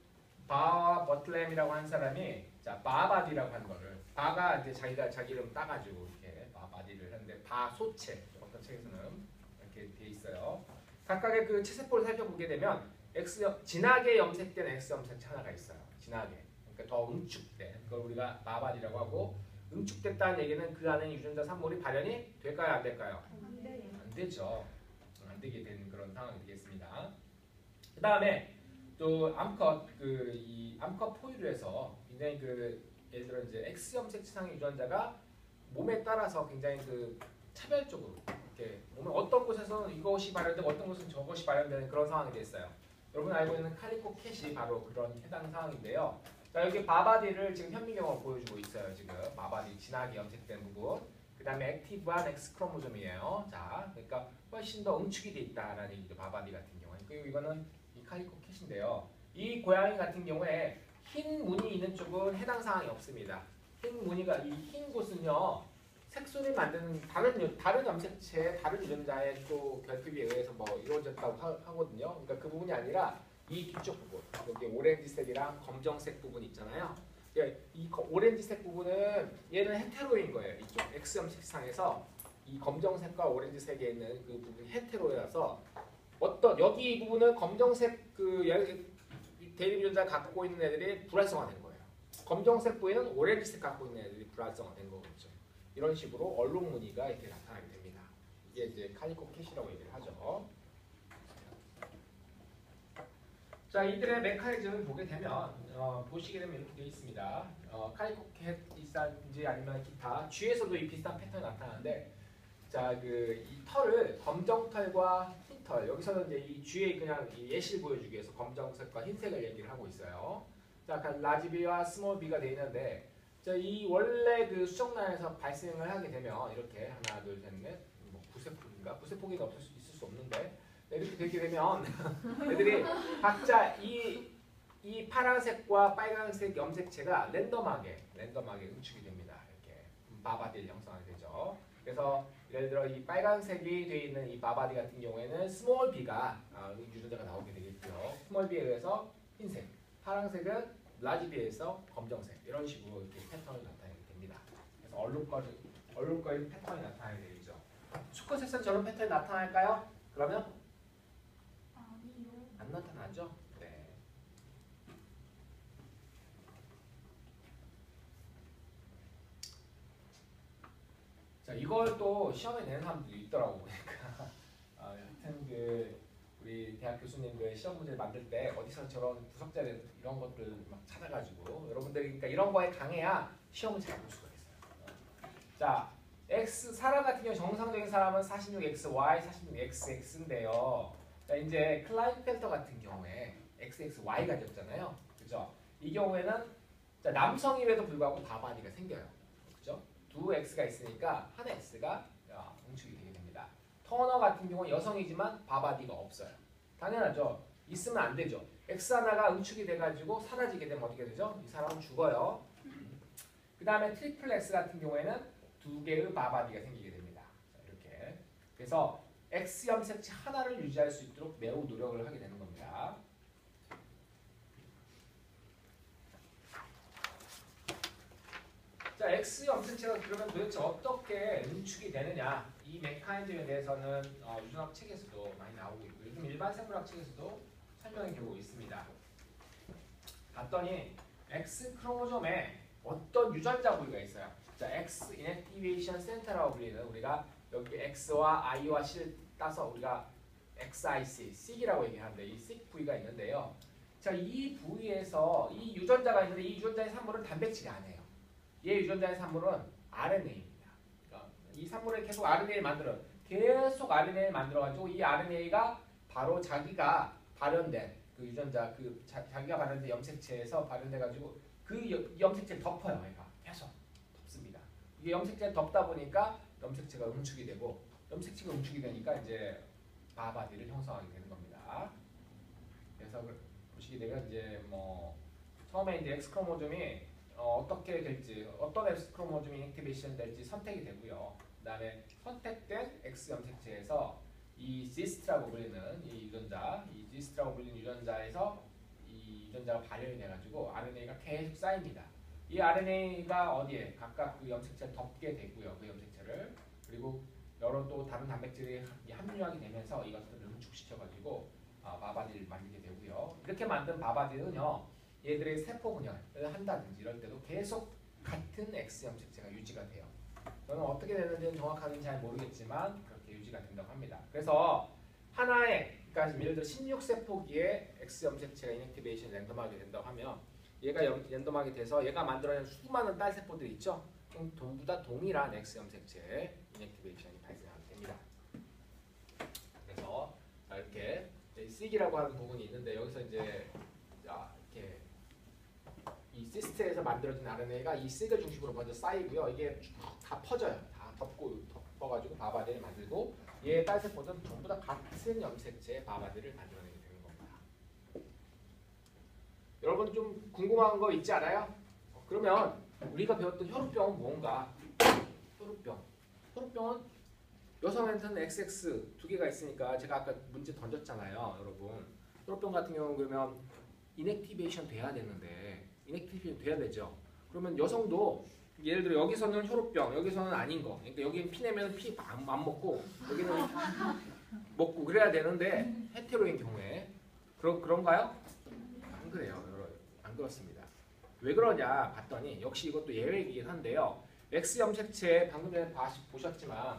바 버틀램이라고 한 사람이 바바디라고 한 거를 바가 이제 자기 이름 따가지고 이렇게 바바디를 했는데 바소체 어떤 책에서는 이렇게 돼 있어요. 각각의 그 체세포를 살펴보게 되면 진하게 염색된 X 염색체 하나가 있어요. 진하게. 그러니까 더 응축된 그걸 우리가 바바디라고 하고 응축됐다는 얘기는 그 안에 유전자 산물이 발현이 될까요? 안 될까요? 안 되죠. 안 되게 되는 그런 상황이 되겠습니다. 그 다음에 또 암컷 이 암컷 포유류에서 굉장히 예를 들어 이제 X 염색체상의 유전자가 몸에 따라서 굉장히 차별적으로 이렇게 몸에 어떤 곳에서는 이것이 발현되고 어떤 곳은 저것이 발현되는 그런 상황이 됐어요. 여러분 알고 있는 칼리코 캣이 바로 그런 해당 상황인데요. 자, 여기 바바디를 지금 현미경으로 보여주고 있어요. 지금 바바디 진하게 염색된 부분. 그 다음에 액티브한 X 크로모솜이에요. 자, 그러니까 훨씬 더 응축이 돼 있다라는 얘기죠. 바바디 같은 경우에. 그리고 이거는 이 칼리코 캣인데요. 이 고양이 같은 경우에 흰 무늬 있는 쪽은 해당 사항이 없습니다. 흰 무늬가 이 흰 곳은요. 색소를 만드는 다른 염색체, 다른 유전자의 또 결핍에 의해서 뭐 이루어졌다고 하거든요. 그러니까 그 부분이 아니라 이 뒤쪽 부분, 여기 오렌지색이랑 검정색 부분 있잖아요. 이 오렌지색 부분은 얘는 헤테로인 거예요. 이쪽 X형식상에서 이 검정색과 오렌지색에 있는 그 부분이 헤테로여서 어떤 여기 이 부분은 검정색 그 대립유전자 갖고 있는 애들이 불활성화된 거예요. 검정색 부위는 오렌지색 갖고 있는 애들이 불활성화된 거겠죠. 이런 식으로 언론 무늬가 이렇게 나타나게 됩니다. 이게 이제 카니코 캣이라고 얘기를 하죠. 자, 이들의 메커니즘을 보게 되면 보시게 되면 이렇게 되어 있습니다. 카니코 캣이든지 아니면 기타 쥐에서도 이 비슷한 패턴이 나타나는데, 자, 이 털을 검정 털과 흰 털, 여기서는 이제 이 쥐의 그냥 이 예시를 보여주기 위해서 검정색과 흰색을 얘기를 하고 있어요. 자, 라지 B와 스몰 B가 되어 있는데, 자, 이 원래 그 수정란에서 발생을 하게 되면 이렇게 하나, 둘, 셋, 넷, 뭐 부세포기인가? 부세포기가 있을 수 없는데. 이렇게 되게 되면 애들이 각자 이 파란색과 빨간색 염색체가 랜덤하게 응축이 됩니다. 이렇게 바바디를 형성하게 되죠. 그래서 예를 들어 이 빨간색이 되어 있는 이 바바디 같은 경우에는 스몰 b가 유전자가 나오게 되겠고요. 스몰 b에 의해서 흰색, 파란색은 라지 b에서 검정색, 이런 식으로 이렇게 패턴을 나타내게 됩니다. 그래서 얼룩거리는 패턴이 나타나게 되죠. 수컷에서는 저런 패턴이 나타날까요? 그러면 안 나타나죠? 네. 자, 이걸 또 시험에 내는 사람들도 있더라고. 보니까 하여튼 우리 대학 교수님들 시험 문제 만들 때 어디서 저런 부석자들 이런 것들 막 찾아가지고 여러분들이 그러니까 이런 거에 강해야 시험을 잘 볼 수가 있어요. 자, 사람 같은 경우 정상적인 사람은 46XY, 46XX인데요. 자, 이제 클라인펠터 같은 경우에 XXY가 되었잖아요. 그죠? 이 경우에는 자, 남성임에도 불구하고 바바디가 생겨요. 그죠? 두 X가 있으니까 한 X가 응축이 되게 됩니다. 터너 같은 경우는 여성이지만 바바디가 없어요. 당연하죠. 있으면 안 되죠. X 하나가 응축이 돼가지고 사라지게 되면 어떻게 되죠? 이 사람은 죽어요. 그 다음에 트리플 X 같은 경우에는 두 개의 바바디가 생기게 됩니다. 자, 이렇게. 그래서 X 염색체 하나를 유지할 수 있도록 매우 노력을 하게 되는 겁니다. 자, X 염색체가 그러면 도대체 어떻게 응축이 되느냐? 이 메커니즘에 대해서는 유전학 책에서도 많이 나오고 있고 요즘 일반 생물학 책에서도 설명이 되고 있습니다. 봤더니 X 크로모솜에 어떤 유전자 부위가 있어요. 자, X 이넥티베이션 센터라고 불리는 우리가 여기 X와 I와 C를 따서 우리가 XIC, C이라고 얘기하는데 이 C 부위가 있는데요. 자, 이 부위에서 이 유전자가 있는데 이 유전자의 산물은 단백질이 아니에요. 얘 유전자의 산물은 RNA입니다. 그러니까 이 산물을 계속 RNA를 만들어가지고 이 RNA가 바로 자기가 발현된 그 유전자 자기가 발현된 염색체에서 발현돼가지고 그 염색체를 덮어요. 얘가 계속 덮습니다. 이게 염색체를 덮다 보니까 염색체가 응축이 되고 염색체가 응축이 되니까 이제 바바디를 형성하게 되는 겁니다. 그래서 보시게 되면 이제 뭐 처음에 이제 X 크로모즘이 어떻게 될지 어떤 X 크로모즘이 인액티베이션 될지 선택이 되고요. 그다음에 선택된 X 염색체에서 이 지스트라고 불리는 이 지스트라고 불리는 유전자에서 이 유전자가 발현이 돼가지고 RNA가 계속 쌓입니다. 이 RNA가 어디에 각각 그 염색체를 덮게 되고요. 그 염색체를 그리고 여러 또 다른 단백질이 함유하게 되면서 이것들을 응축시켜가지고 바바디를 만들게 되고요. 이렇게 만든 바바디는요. 얘들의 세포 분열을 한다든지 이럴 때도 계속 같은 X 염색체가 유지가 돼요. 저는 어떻게 되는지는 정확하게는 잘 모르겠지만 그렇게 유지가 된다고 합니다. 그래서 하나의 그러니까 예를 들어 16세포기에 X 염색체가 이넥티베이션 랜덤하게 된다고 하면 얘가 랜덤하게 돼서 얘가 만들어낸 수많은 딸 세포들이 있죠. 그럼 전부 다 동일한 X 염색체 이넥티베이션이 발생하게 됩니다. 그래서 이렇게 C기라고 하는 부분이 있는데 여기서 이제 이렇게 이 시스트에서 만들어진 RNA가 이 C를 중심으로 먼저 쌓이고요. 이게 다 퍼져요. 다 덮어가지고 바바디를 만들고 얘의 딸 세포는 전부 다 같은 염색체의 바바디를 만들어내게 되는 겁니다. 여러분 좀 궁금한 거 있지 않아요? 그러면 우리가 배웠던 혈우병은 뭔가? 혈우병은 여성한테는 XX 두 개가 있으니까 제가 아까 문제 던졌잖아요, 여러분. 혈우병 같은 경우는 그러면 이넥티베이션 돼야 되는데 인액티베이션 돼야 되죠. 그러면 여성도 예를 들어 여기서는 혈우병, 여기서는 아닌 거. 그러니까 여기는 피 내면 피 안 먹고 여기는 먹고 그래야 되는데 헤테로인 경우에 그런가요? 안 그래요. 안 그렇습니다. 왜 그러냐 봤더니 역시 이것도 예외이긴 한데요. X 염색체 방금 전에 보셨지만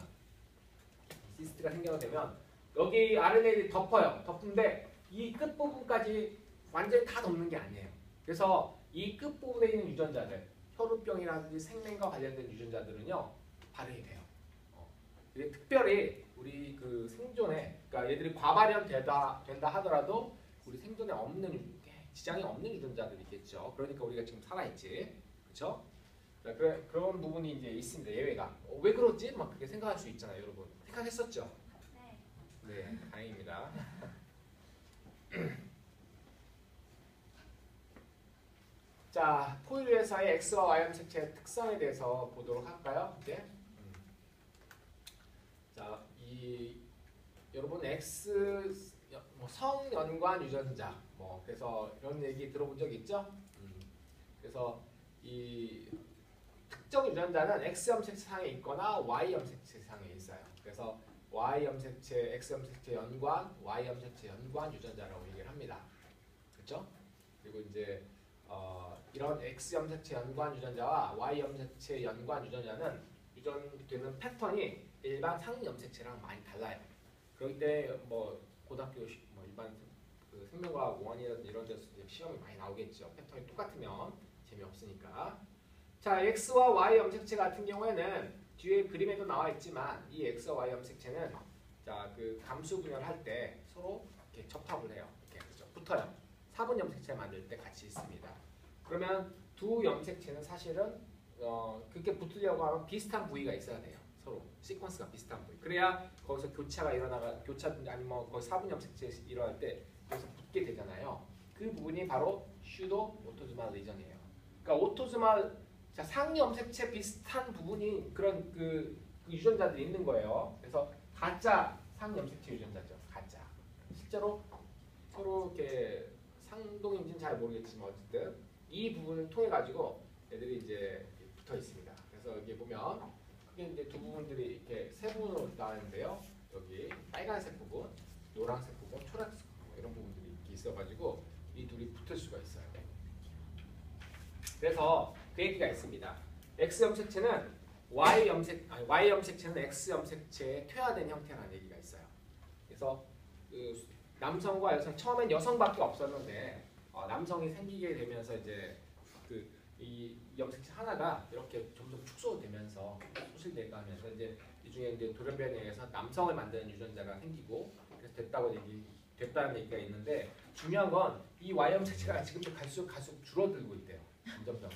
시스트가 생겨도 되면 여기 RNA를 덮어요. 덮는데 이 끝부분까지 완전히 다 덮는 게 아니에요. 그래서 이 끝부분에 있는 유전자들, 혈우병이라든지 생명과 관련된 유전자들은요 발현이 돼요. 이게 특별히 우리 그 생존에, 그러니까 얘들이 과발현된다 하더라도 우리 생존에 없는 지장이 없는 유전자들이 있겠죠. 그러니까 우리가 지금 살아있지, 그렇죠? 그런 부분이 이제 있습니다. 예외가. 왜 그렇지? 막 그렇게 생각할 수 있잖아요, 여러분. 생각했었죠? 네. 네, 다행입니다. 자, 포유류에서의 X와 Y 염색체의 특성에 대해서 보도록 할까요? 이제. 자, 여러분 X 성연관 유전자, 그래서 이런 얘기 들어본 적 있죠? 그래서 이 특정 유전자는 X 염색체 상에 있거나 Y 염색체 상에 있어요. 그래서 Y 염색체, X 염색체 연관, Y 염색체 연관 유전자라고 얘기를 합니다. 그렇죠? 그리고 이제 이런 X 염색체 연관 유전자와 Y 염색체 연관 유전자는 유전되는 패턴이 일반 상 염색체랑 많이 달라요. 그렇기 때문에 고등학교 일반 그 생명과학 5학년이라든지 이런 데서 시험이 많이 나오겠죠. 패턴이 똑같으면 재미없으니까. 자, X와 Y 염색체 같은 경우에는 뒤에 그림에도 나와 있지만 이 X와 Y 염색체는 자, 그 감수 분열할 때 서로 이렇게 접합을 해요. 이렇게 그렇죠? 붙어요. 사분 염색체 만들 때 같이 있습니다. 그러면 두 염색체는 사실은 그렇게 붙으려고 하면 비슷한 부위가 있어야 돼요. 서로 시퀀스가 비슷한 부위. 그래야 거기서 교차든지 아니면 거기 사분 염색체 일어날 때 그래서 붙게 되잖아요. 그 부분이 바로 슈도 오토즈말 리전이에요. 그러니까 오토즈말 상 염색체 비슷한 부분이 그런 그 유전자들이 있는 거예요. 그래서 가짜 상 염색체 유전자죠. 가짜. 실제로 서로 이렇게 상동인지는 잘 모르겠지만 어쨌든 이 부분을 통해 가지고 애들이 이제 붙어 있습니다. 그래서 여기 보면 크게 이제 두 부분들이 이렇게 세 부분으로 나왔는데요. 여기 빨간색 부분, 노란색 부분, 초록색 부분 이런 부분들이 이렇게 있어가지고 이 둘이 붙을 수가 있어요. 그래서 그 얘기가 있습니다. X 염색체는 Y 염색체는 X 염색체의 퇴화된 형태라는 얘기가 있어요. 그래서 그 남성과 여성 처음엔 여성밖에 없었는데 남성이 생기게 되면서 이제 이 염색체 하나가 이렇게 점점 축소되면서 소실되고 하면서 이제 이 중에 이제 돌연변이에 의해서 남성을 만드는 유전자가 생기고 그래서 됐다는 얘기가 있는데 중요한 건 이 Y 염색체가 지금도 갈수록 줄어들고 있대요. 점점.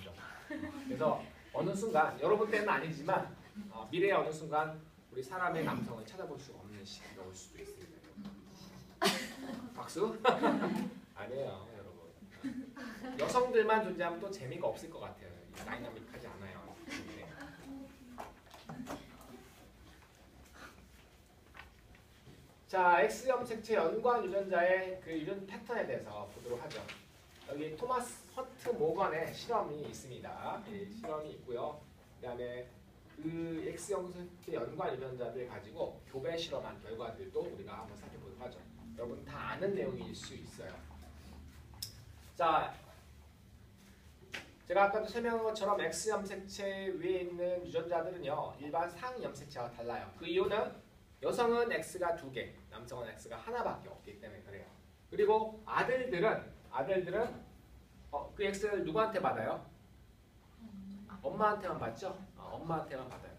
그래서 어느 순간 여러분 때는 아니지만 미래의 어느 순간 우리 사람의 남성을 찾아볼 수 없는 시기가 올 수도 있습니다. 박수? 아니에요, 여러분. 여성들만 존재하면 또 재미가 없을 것 같아요. 다이나믹하지 않아요. 네. 자, X 염색체 연관 유전자의 그 유전 패턴에 대해서 보도록 하죠. 여기 토마스 헌트 모건의 실험이 있습니다. 실험이 있고요. 그다음에 그 X 염색체 연관 유전자들 가지고 교배 실험한 결과들도 우리가 한번 살펴보도록 하죠. 여러분 다 아는 내용일 수 있어요. 자, 제가 아까도 설명한 것처럼 X 염색체 위에 있는 유전자들은요 일반 상 염색체와 달라요. 그 이유는 여성은 X가 2개, 남성은 X가 하나밖에 없기 때문에 그래요. 그리고 아들들은 그 X를 누구한테 받아요? 엄마한테만 받죠? 엄마한테만 받아요.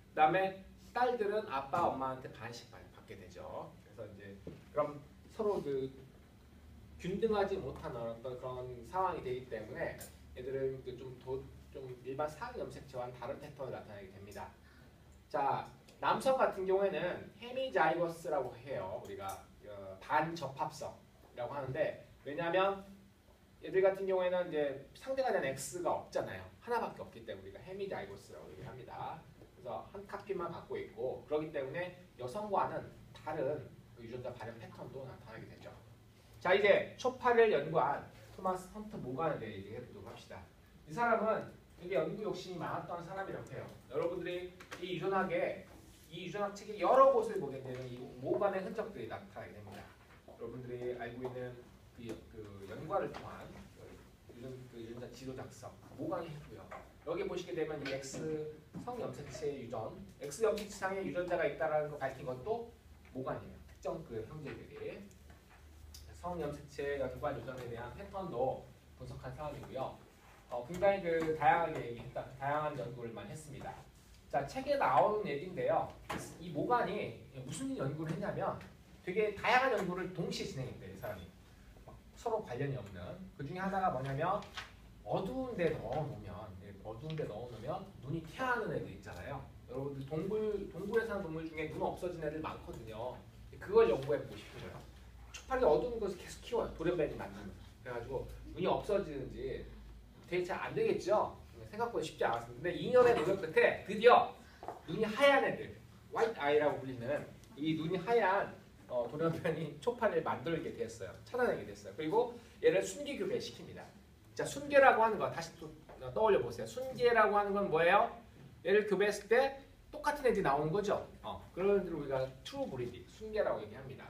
그다음에 딸들은 아빠, 엄마한테 반씩 받게 되죠. 그래서 이제 그럼 서로 그 균등하지 못한 어떤 그런 상황이 되기 때문에 얘들은 좀 일반 상 염색체와는 다른 패턴을 나타내게 됩니다. 자, 남성 같은 경우에는 헤미자이거스라고 해요. 우리가 반접합성이라고 하는데 왜냐하면 얘들 같은 경우에는 이제 상대가 된 X가 없잖아요. 하나밖에 없기 때문에 우리가 헤미자이거스라고 얘기합니다. 그래서 한 카피만 갖고 있고 그렇기 때문에 여성과는 다른 그 유전자 발현 패턴도 나타나게 되죠. 자, 이제 초파를 연구한 토마스 헌트 모간에 대해 얘기해 보도록 합시다. 이 사람은 되게 연구 욕심이 많았던 사람이라고 해요. 여러분들이 이 유전학 책의 여러 곳을 보게 되면 이 모간의 흔적들이 나타나게 됩니다. 여러분들이 알고 있는 그 연구를 통한 유전자 지도 작성 모간이 해고요. 여기 보시게 되면 이 X 성염색체의 유전, X 염색체상에 유전자가 있다라는 거 밝힌 것도 모간이에요. 특정 그 형제들이 성염색체 연관 유전에 대한 패턴도 분석한 사람이고요. 굉장히 그 다양한 연구를 많이 했습니다. 자, 책에 나오는 얘기인데요. 이 모간이 무슨 연구를 했냐면 되게 다양한 연구를 동시에 진행했대요. 이 사람이. 서로 관련이 없는. 그 중에 하나가 뭐냐면 어두운 데 넣어놓으면 눈이 태어나는 애들 있잖아요. 여러분들 동굴에 사는 동물 중에 눈 없어진 애들 많거든요. 그걸 연구해보고 싶은 거예요. 초파리 어두운 것을 계속 키워요. 돌연변이 만들면. 그래가지고 눈이 없어지는지 되게 잘 안 되겠죠? 생각보다 쉽지 않았습니다. 근데 2년의 노력 끝에 드디어 눈이 하얀 애들, 화이트 아이라고 불리는 이 눈이 하얀 돌연변이 초파리를 만들게 됐어요. 찾아내게 됐어요. 그리고 얘를 순계교배 시킵니다. 자, 순계라고 하는 거 다시 또 떠올려 보세요. 순계라고 하는 건 뭐예요? 얘를 교배했을 때 똑같은 애들이 나오는 거죠. 그런 애들을 우리가 트루 브리딩, 순계라고 얘기합니다.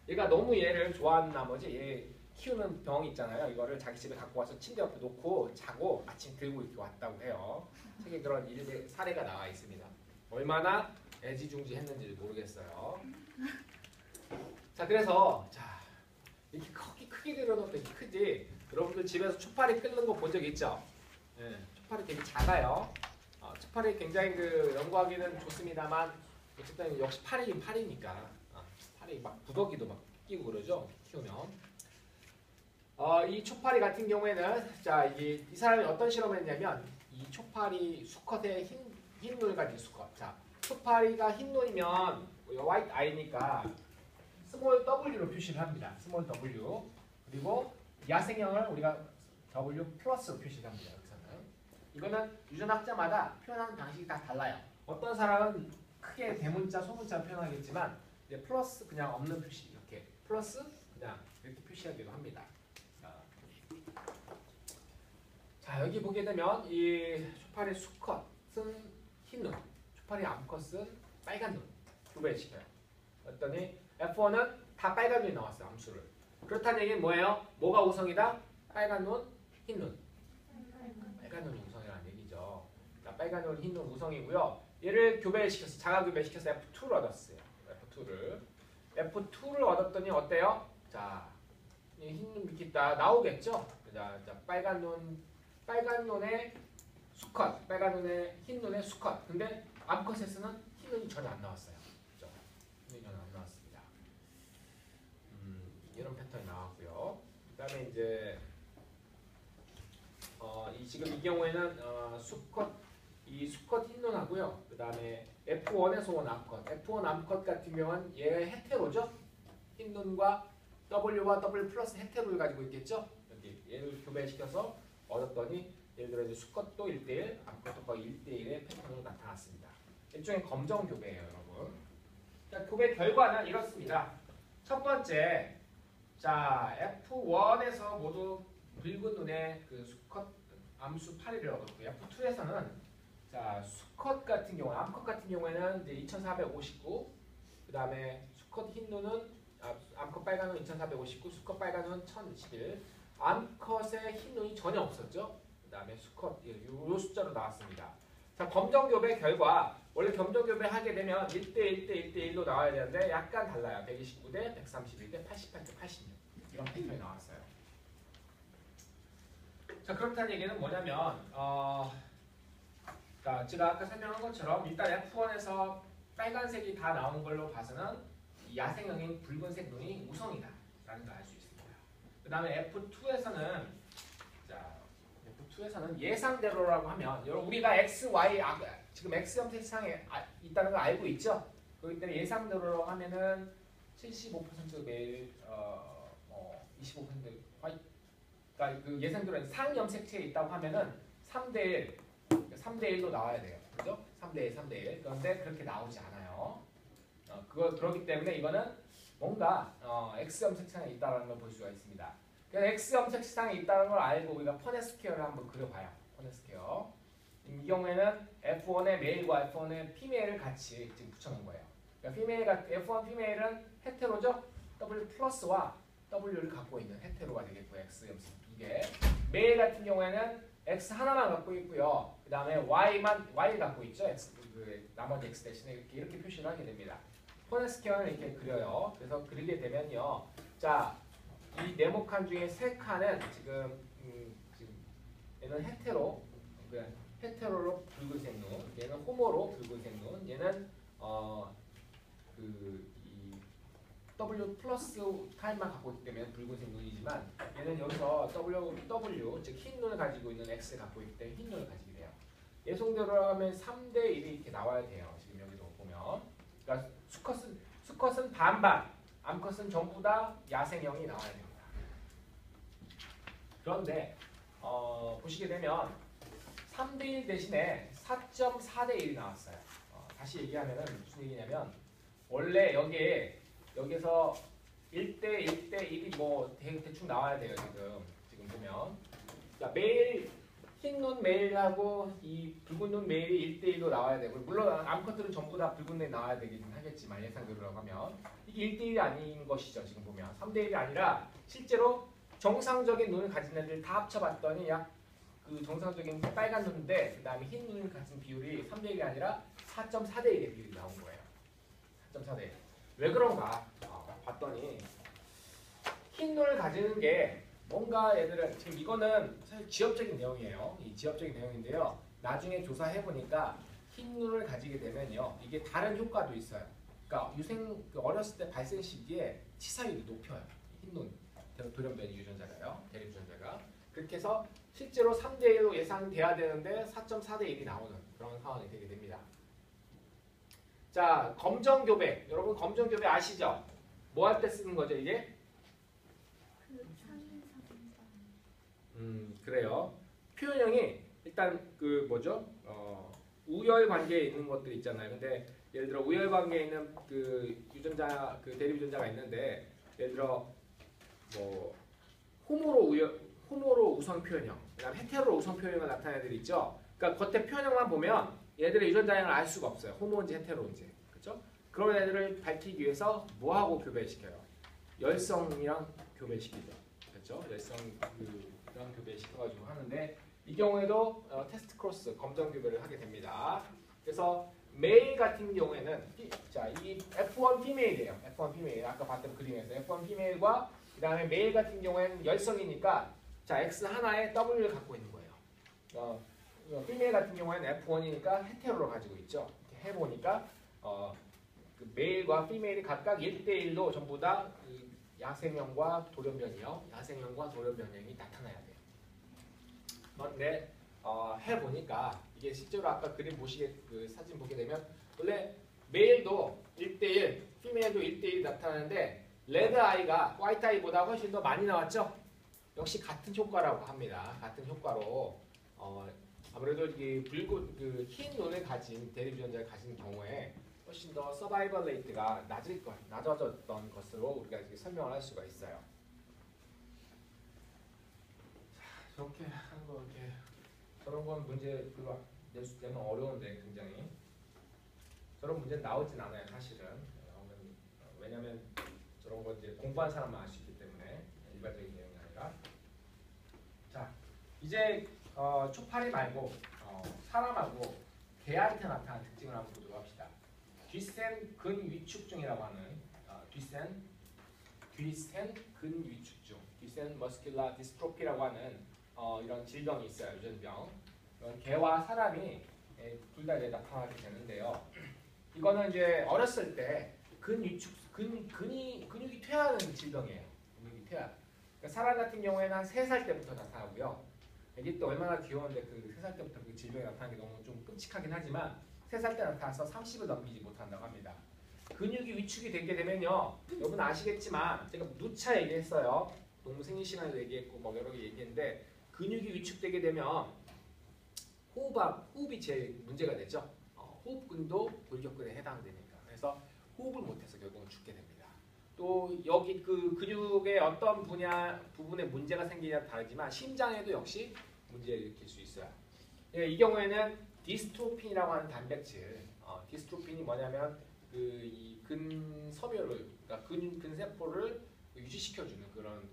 얘가 너무 얘를 좋아하는 나머지 얘 키우는 병이 있잖아요. 이거를 자기 집에 갖고 와서 침대 옆에 놓고 자고 아침 들고 이렇게 왔다고 해요. 책에 그런 사례가 나와 있습니다. 얼마나 애지중지했는지 모르겠어요. 자, 그래서 이렇게 크게 들여놓으면 크지. 여러분들 집에서 초파리 끓는 거 본 적 있죠? 네, 초파리 되게 작아요. 초파리 굉장히 그 연구하기는 좋습니다만 어쨌든 역시 파리긴 파리니까 파리 막 부더기도 막 끼고 그러죠. 키우면. 이 초파리 같은 경우에는 이 사람이 어떤 실험을 했냐면 이 초파리 수컷의 흰 눈을 가진 수컷. 자, 초파리가 흰 눈이면 화이트 아이니까 스몰 W로 표시를 합니다. 스몰 W. 그리고 야생형을 우리가 W 플러스로 표시를 합니다. 여기서는. 이거는 유전학자마다 표현하는 방식이 다 달라요. 어떤 사람은 크게 대문자, 소문자 표현하겠지만 이제 플러스 그냥 없는 표시 이렇게 플러스 그냥 이렇게 표시하기도 합니다. 자, 여기 보게 되면 이 초파리 수컷은 흰눈, 초파리 암컷은 빨간 눈 교배시켜요. 그랬더니 F1은 다 빨간 눈이 나왔어요. 암수를. 그렇다는 얘기는 뭐예요? 뭐가 우성이다? 빨간 눈, 흰 눈. 빨간 눈이 우성이라는 얘기죠. 자, 빨간 눈, 흰 눈 우성이고요. 얘를 교배시켜서 자가 교배시켜서 F2를 얻었어요. F2를 얻었더니 어때요? 자, 흰 눈 밑에 있다 나오겠죠? 자, 빨간 눈의 수컷, 빨간 눈의 흰 눈의 수컷. 근데 암컷에서는 흰 눈이 전혀 안 나왔어요. 그렇죠? 흰 눈이 전혀 안 나왔습니다. 이런 패턴이 나왔고요. 그다음에 이제 지금 이 경우에는 수컷 흰 눈하고요. 그다음에 F1에서 온 암컷, F1 암컷 같은 경우는 얘 헤테로죠. 흰 눈과 W와 W 플러스 헤테로를 가지고 있겠죠. 여기 얘를 교배시켜서 얻었더니 예를 들어 이제 수컷도 1대1, 암컷도 거의 1대1의 패턴으로 나타났습니다. 일종의 검정 교배예요, 여러분. 자, 교배 결과는 이렇습니다. 첫 번째, 자 F1에서 모두 붉은 눈의 그 수컷 암수 8위를 얻었고 F2에서는 자 수컷 같은 경우, 암컷 같은 경우에는 이제 2,459, 그 다음에 수컷 흰 눈은 암컷 빨간 눈 2,459, 수컷 빨간 눈 1,011. 암컷의 흰 눈이 전혀 없었죠. 그 다음에 수컷 요 숫자로 나왔습니다. 자, 검정교배 결과 원래 검정교배 하게 되면 1대1 대 1대1로 나와야 되는데 약간 달라요. 129대 131대 88대 86 이런 패턴이 나왔어요. 자, 그렇다는 얘기는 뭐냐면 자, 제가 아까 설명한 것처럼 일단 F1에서 빨간색이 다 나오는 걸로 봐서는 이 야생형인 붉은색 눈이 우성이다 라는 걸 알 수 있습니다. 그 다음에 F2에서는 예상대로라고 하면 여러분 우리가 X, Y 지금 X 형태상에 있다는 걸 알고 있죠? 그렇기 때문에 예상대로라고 하면은 75% 매일 25% 그러니까 그 예상대로는 상염색체에 있다고 하면은 3대1로 나와야 돼요. 그죠? 3대1, 3대1. 그런데 그렇게 나오지 않아요. 그렇기 때문에 이거는 뭔가 X 염색체에 있다는 걸 볼 수가 있습니다. 그러니까 x 염색상이 있다는 걸 알고 우리가 퍼넷 스퀘어를 한번 그려봐요. 퍼넷 스퀘어. 이 경우에는 F1의 메일과 F1의 피메일을 같이 지금 붙여놓은 거예요. 그러니까 F1 피메일은 헤테로죠. W 플러스와 W를 갖고 있는 헤테로가 되겠고 x 염색 두 개. 메일 같은 경우에는 x 하나만 갖고 있고요. 그 다음에 y를 갖고 있죠. 나머지 x 대신에 이렇게 표시를 하게 됩니다. 퍼넷 스퀘어는 이렇게 그려요. 그래서 그리게 되면요. 자, 이 네모칸 중에 세 칸은 지금 얘는 헤테로로 붉은색 눈, 얘는 호모로 붉은색 눈, 얘는 이 W 플러스 타입만 갖고 있기 때문에 붉은색 눈이지만 얘는 여기서 W 즉 흰 눈을 가지고 있는 X를 갖고 있기 때문에 흰 눈을 가지게 돼요. 예상대로 하면 3대 1이 이렇게 나와야 돼요. 지금 여기도 보면. 그러니까 수컷은 반반, 암컷은 전부 다 야생형이 나와야 됩니다. 그런데 보시게 되면 3대 1 대신에 4.4대 1이 나왔어요. 다시 얘기하면 무슨 얘기냐면 원래 여기서 1대 1대 1이 뭐 대충 나와야 돼요. 지금 보면 매일 흰 눈 메일하고 이 붉은 눈 메일이 1대 1로 나와야 되고 물론 암컷들은 전부 다 붉은 눈이 나와야 되긴 하겠지만 예상대로 하면 이게 1대 1이 아닌 것이죠. 지금 보면 3대 1이 아니라 실제로 정상적인 눈을 가진 애들 다 합쳐봤더니 약 그 정상적인 빨간 눈인데 그 다음에 흰 눈을 가진 비율이 3대 1이 아니라 4.4대 1의 비율이 나온 거예요. 4.4대 1. 왜 그런가 봤더니 흰 눈을 가지는 게 뭔가 얘들은 지금 이거는 사실 지엽적인 내용이에요. 이 지엽적인 내용인데요. 나중에 조사해 보니까 흰 눈을 가지게 되면요, 이게 다른 효과도 있어요. 그러니까 어렸을 때 발생 시기에 치사율이 높여요. 흰 눈 돌연변이 유전자가요, 대립 유전자가. 그렇게 해서 실제로 3대 1로 예상돼야 되는데 4.4대 1이 나오는 그런 상황이 되게 됩니다. 자, 검정교배. 여러분 검정교배 아시죠? 뭐 할 때 쓰는 거죠 이게? 그래요. 표현형이 일단 그 뭐죠? 우열 관계에 있는 것들 있잖아요. 근데 예를 들어 우열 관계에 있는 그 유전자, 그 대립 유전자가 있는데 예를 들어 뭐 호모로 우선 표현형, 그다음 헤테로로 우선 표현형을 나타내는 애들 있죠. 그러니까 겉에 표현형만 보면 얘들의 유전자형을 알 수가 없어요. 호모인지 헤테로인지, 그렇죠? 그런 애들을 밝히기 위해서 뭐하고 교배시켜요? 열성이랑 교배시키죠, 그렇죠? 열성이랑 교배시켜가지고 하는데 이 경우에도 테스트 크로스 검정 교배를 하게 됩니다. 그래서 메일 같은 경우에는 이 F1 피메일이에요. F1 피메일 아까 봤던 그림에서 F1 피메일과 그 다음에 메일 같은 경우에는 열성이니까 자 X 하나에 W를 갖고 있는 거예요. 피메일 같은 경우에는 F1이니까 헤테로로 가지고 있죠. 이렇게 해보니까 그 메일과 피메일이 각각 1대1로 전부 다 야생형과 돌연변이요. 야생형과 돌연변형이 나타나야 돼요. 그런데 해보니까 이게 실제로 아까 그림 그 사진 보게 되면 원래 메일도 1대1, 피메일도 1대1 나타나는데 레드 아이가 화이트 아이보다 훨씬 더 많이 나왔죠? 역시 같은 효과라고 합니다. 같은 효과로 아무래도 흰 눈을 가진 대립 유전자를 가진 경우에 훨씬 더 서바이벌 레이트가 낮아졌던 것으로 우리가 이렇게 설명을 할 수가 있어요. 저렇게 하는 거 이렇게 저런 건 문제 내면 어려운데 굉장히 저런 문제는 나오진 않아요 사실은. 왜냐면 저런 거 이제 공부한 사람만 알 수 있기 때문에 일반적인 내용이 아니라. 자 이제 초파리 말고 사람하고 개한테 나타나는 특징을 한번 보도록 합시다. 뒤센 근위축증이라고 하는 뒤센 근위축증, 뒤센 머스큘라 디스트로피라고 하는 이런 질병이 있어요. 유전병. 개와 사람이 둘 다 나타나게 되는데요. 이거는 이제 어렸을 때 근육이 퇴화하는 질병이에요. 근육이 퇴화. 그러니까 사람 같은 경우에는 한 3살 때부터 나타나고요. 이게 또 얼마나 귀여운데 그 3살 때부터 그 질병이 나타나는 게 너무 좀 끔찍하긴 하지만 3살 때 나타나서 30을 넘기지 못한다고 합니다. 근육이 위축이 되게 되면요. 여러분 아시겠지만 제가 누차 얘기했어요. 동물 생리 시간에도 얘기했고 뭐 여러 개 얘기했는데 근육이 위축되게 되면 호흡이 제일 문제가 되죠. 호흡근도 골격근에 해당되니까. 그래서 호흡을 못해서 결국은 죽게 됩니다. 또 여기 그 근육의 어떤 부분에 문제가 생기냐에 다르지만 심장에도 역시 문제를 일으킬 수 있어요. 이 경우에는 디스트로핀이라고 하는 단백질, 디스트로핀이 뭐냐면 이 근섬유를, 그러니까 근세포를 유지시켜주는 그런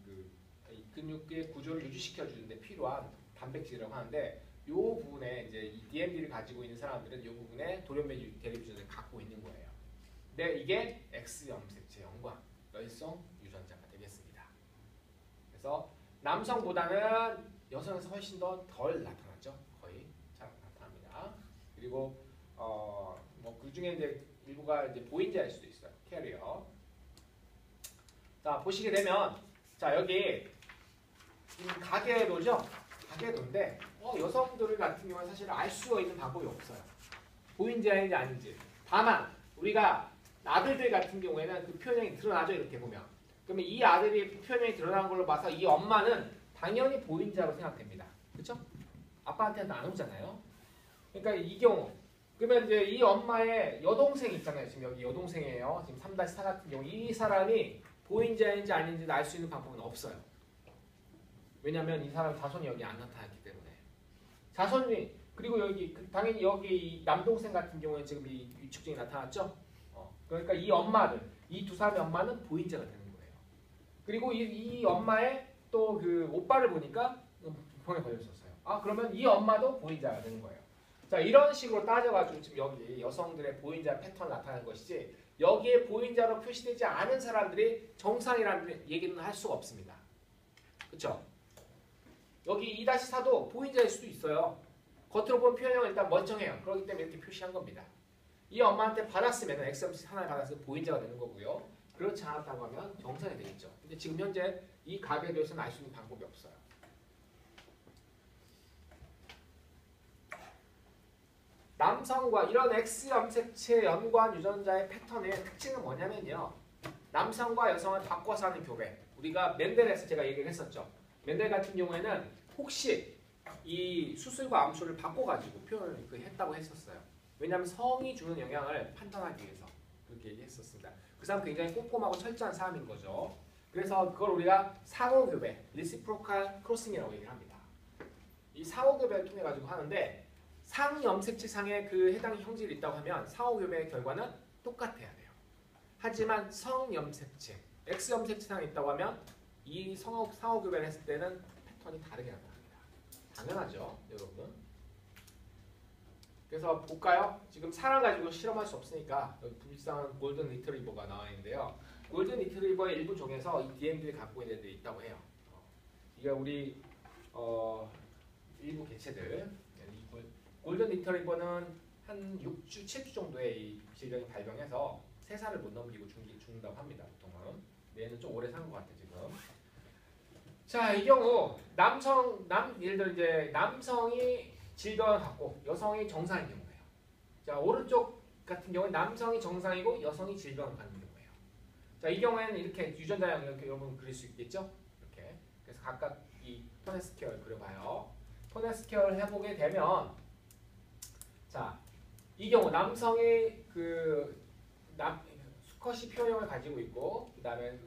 이 근육의 구조를 유지시켜주는데 필요한 단백질이라고 하는데, 이 부분에 이제 이 DMD를 가지고 있는 사람들은 이 부분에 돌연변이 대립유전을 갖고 있는 거예요. 근데 이게 X염색체 연관 열성 유전자가 되겠습니다. 그래서 남성보다는 여성에서 훨씬 더 덜 나타나죠. 거의 잘 나타납니다. 그리고 뭐 그 중에 이제 일부가 이제 보인자일 수도 있어요. 캐리어. 자, 보시게 되면 자, 여기 가계도죠. 가계도인데 여성들 같은 경우는 사실 알 수 있는 방법이 없어요. 보인자인지 아닌지. 다만 우리가 아들들 같은 경우에는 그 표현이 드러나죠. 이렇게 보면. 그러면 이 아들이 표현이 드러난 걸로 봐서 이 엄마는 당연히 보인자로 생각됩니다. 그렇죠? 아빠한테는 안 오잖아요. 그러니까 이 경우 그러면 이제 이 엄마의 여동생 있잖아요. 지금 여기 여동생이에요. 지금 3-4 같은 경우 이 사람이 보인자인지 아닌지 알 수 있는 방법은 없어요. 왜냐하면 이 사람 자손이 여기 안 나타났기 때문에. 자손이 그리고 여기 당연히 여기 남동생 같은 경우에 지금 이 위축증이 나타났죠. 그러니까 이 엄마들, 이 두 사람의 엄마는 보인자가 되는 거예요. 그리고 이 엄마의 또 그 오빠를 보니까 병에 걸렸었어요. 그러면 이 엄마도 보인자가 되는 거예요. 자, 이런 식으로 따져가지고 지금 여기 여성들의 보인자 패턴 나타나는 것이지, 여기에 보인자로 표시되지 않은 사람들이 정상이라는 얘기는 할 수가 없습니다. 그렇죠? 여기 2-4도 보인자일 수도 있어요. 겉으로 보면 표현형은 일단 멀쩡해요. 그렇기 때문에 이렇게 표시한 겁니다. 이 엄마한테 받았으면 X염색 하나를 받았으면 보인자가 되는 거고요. 그렇지 않았다고 하면 정상이 되겠죠. 근데 지금 현재 이 값에 대해서는 알 수 있는 방법이 없어요. 남성과 이런 X염색체 연관 유전자의 패턴의 특징은 뭐냐면요. 남성과 여성을 바꿔서 하는 교배. 우리가 멘델에서 제가 얘기를 했었죠. 멘델 같은 경우에는 혹시 이 수술과 암수를 바꿔가지고 표현을 했다고 했었어요. 왜냐하면 성이 주는 영향을 판단하기 위해서 그렇게 얘기했었습니다. 그 사람 굉장히 꼼꼼하고 철저한 사람인 거죠. 그래서 그걸 우리가 상호교배, 리시프로칼 크로싱이라고 얘기를 합니다. 이 상호교배를 통해 가지고 하는데, 상염색체 상에 그 해당 형질이 있다고 하면 상호교배의 결과는 똑같아야 돼요. 하지만 성염색체, X염색체 상에 있다고 하면 이 상호교배를 했을 때는 패턴이 다르게 나타납니다. 당연하죠, 여러분. 그래서 볼까요? 지금 사람 가지고 실험할 수 없으니까 여기 불쌍한 골든 리트리버가 나와 있는데요. 골든 리트리버의 일부 종에서 이 DMD를 갖고 있는 애들이 있다고 해요. 이게 우리 일부 개체들. 골든 리트리버는 한 6주, 7주 정도에 이 질병이 발병해서 3살을 못 넘기고 죽는다고 합니다. 보통은. 얘는 좀 오래 산 것 같아 지금. 자, 이 경우 예를 들어 이제 남성이 질병을 갖고 여성이 정상인 경우예요. 자, 오른쪽 같은 경우는 남성이 정상이고 여성이 질병을 갖는 경우예요. 자, 이 경우에는 이렇게 유전자형 이렇게 여러분 그릴 수 있겠죠? 이렇게. 그래서 각각 이 토네 스퀘어를 그려봐요. 토네 스퀘어를 해보게 되면, 자, 이 경우 남성이 수컷이 표형을 가지고 있고, 그 다음에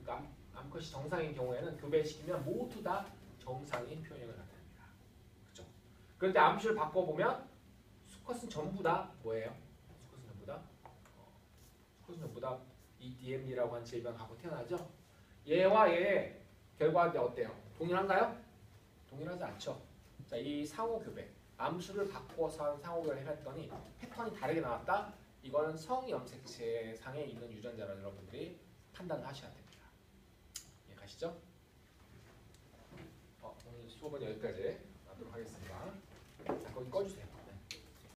암컷이 정상인 경우에는 교배시키면 모두 다 정상인 표형을 나타냅니다. 그렇죠? 그런데 암수를 바꿔보면 수컷은 전부 다 뭐예요? 수컷은 전부 다 이 DMD라고 하는 질병을 갖고 태어나죠? 얘와 얘의 결과가 어때요? 동일한가요? 동일하지 않죠. 자, 이 상호교배, 암수를 바꿔서 한 상호교배를 해봤더니 패턴이 다르게 나왔다? 이거는 성염색체 상에 있는 유전자라 여러분들이 판단을 하셔야 됩니다. 이해가시죠? 오늘 수업은 여기까지.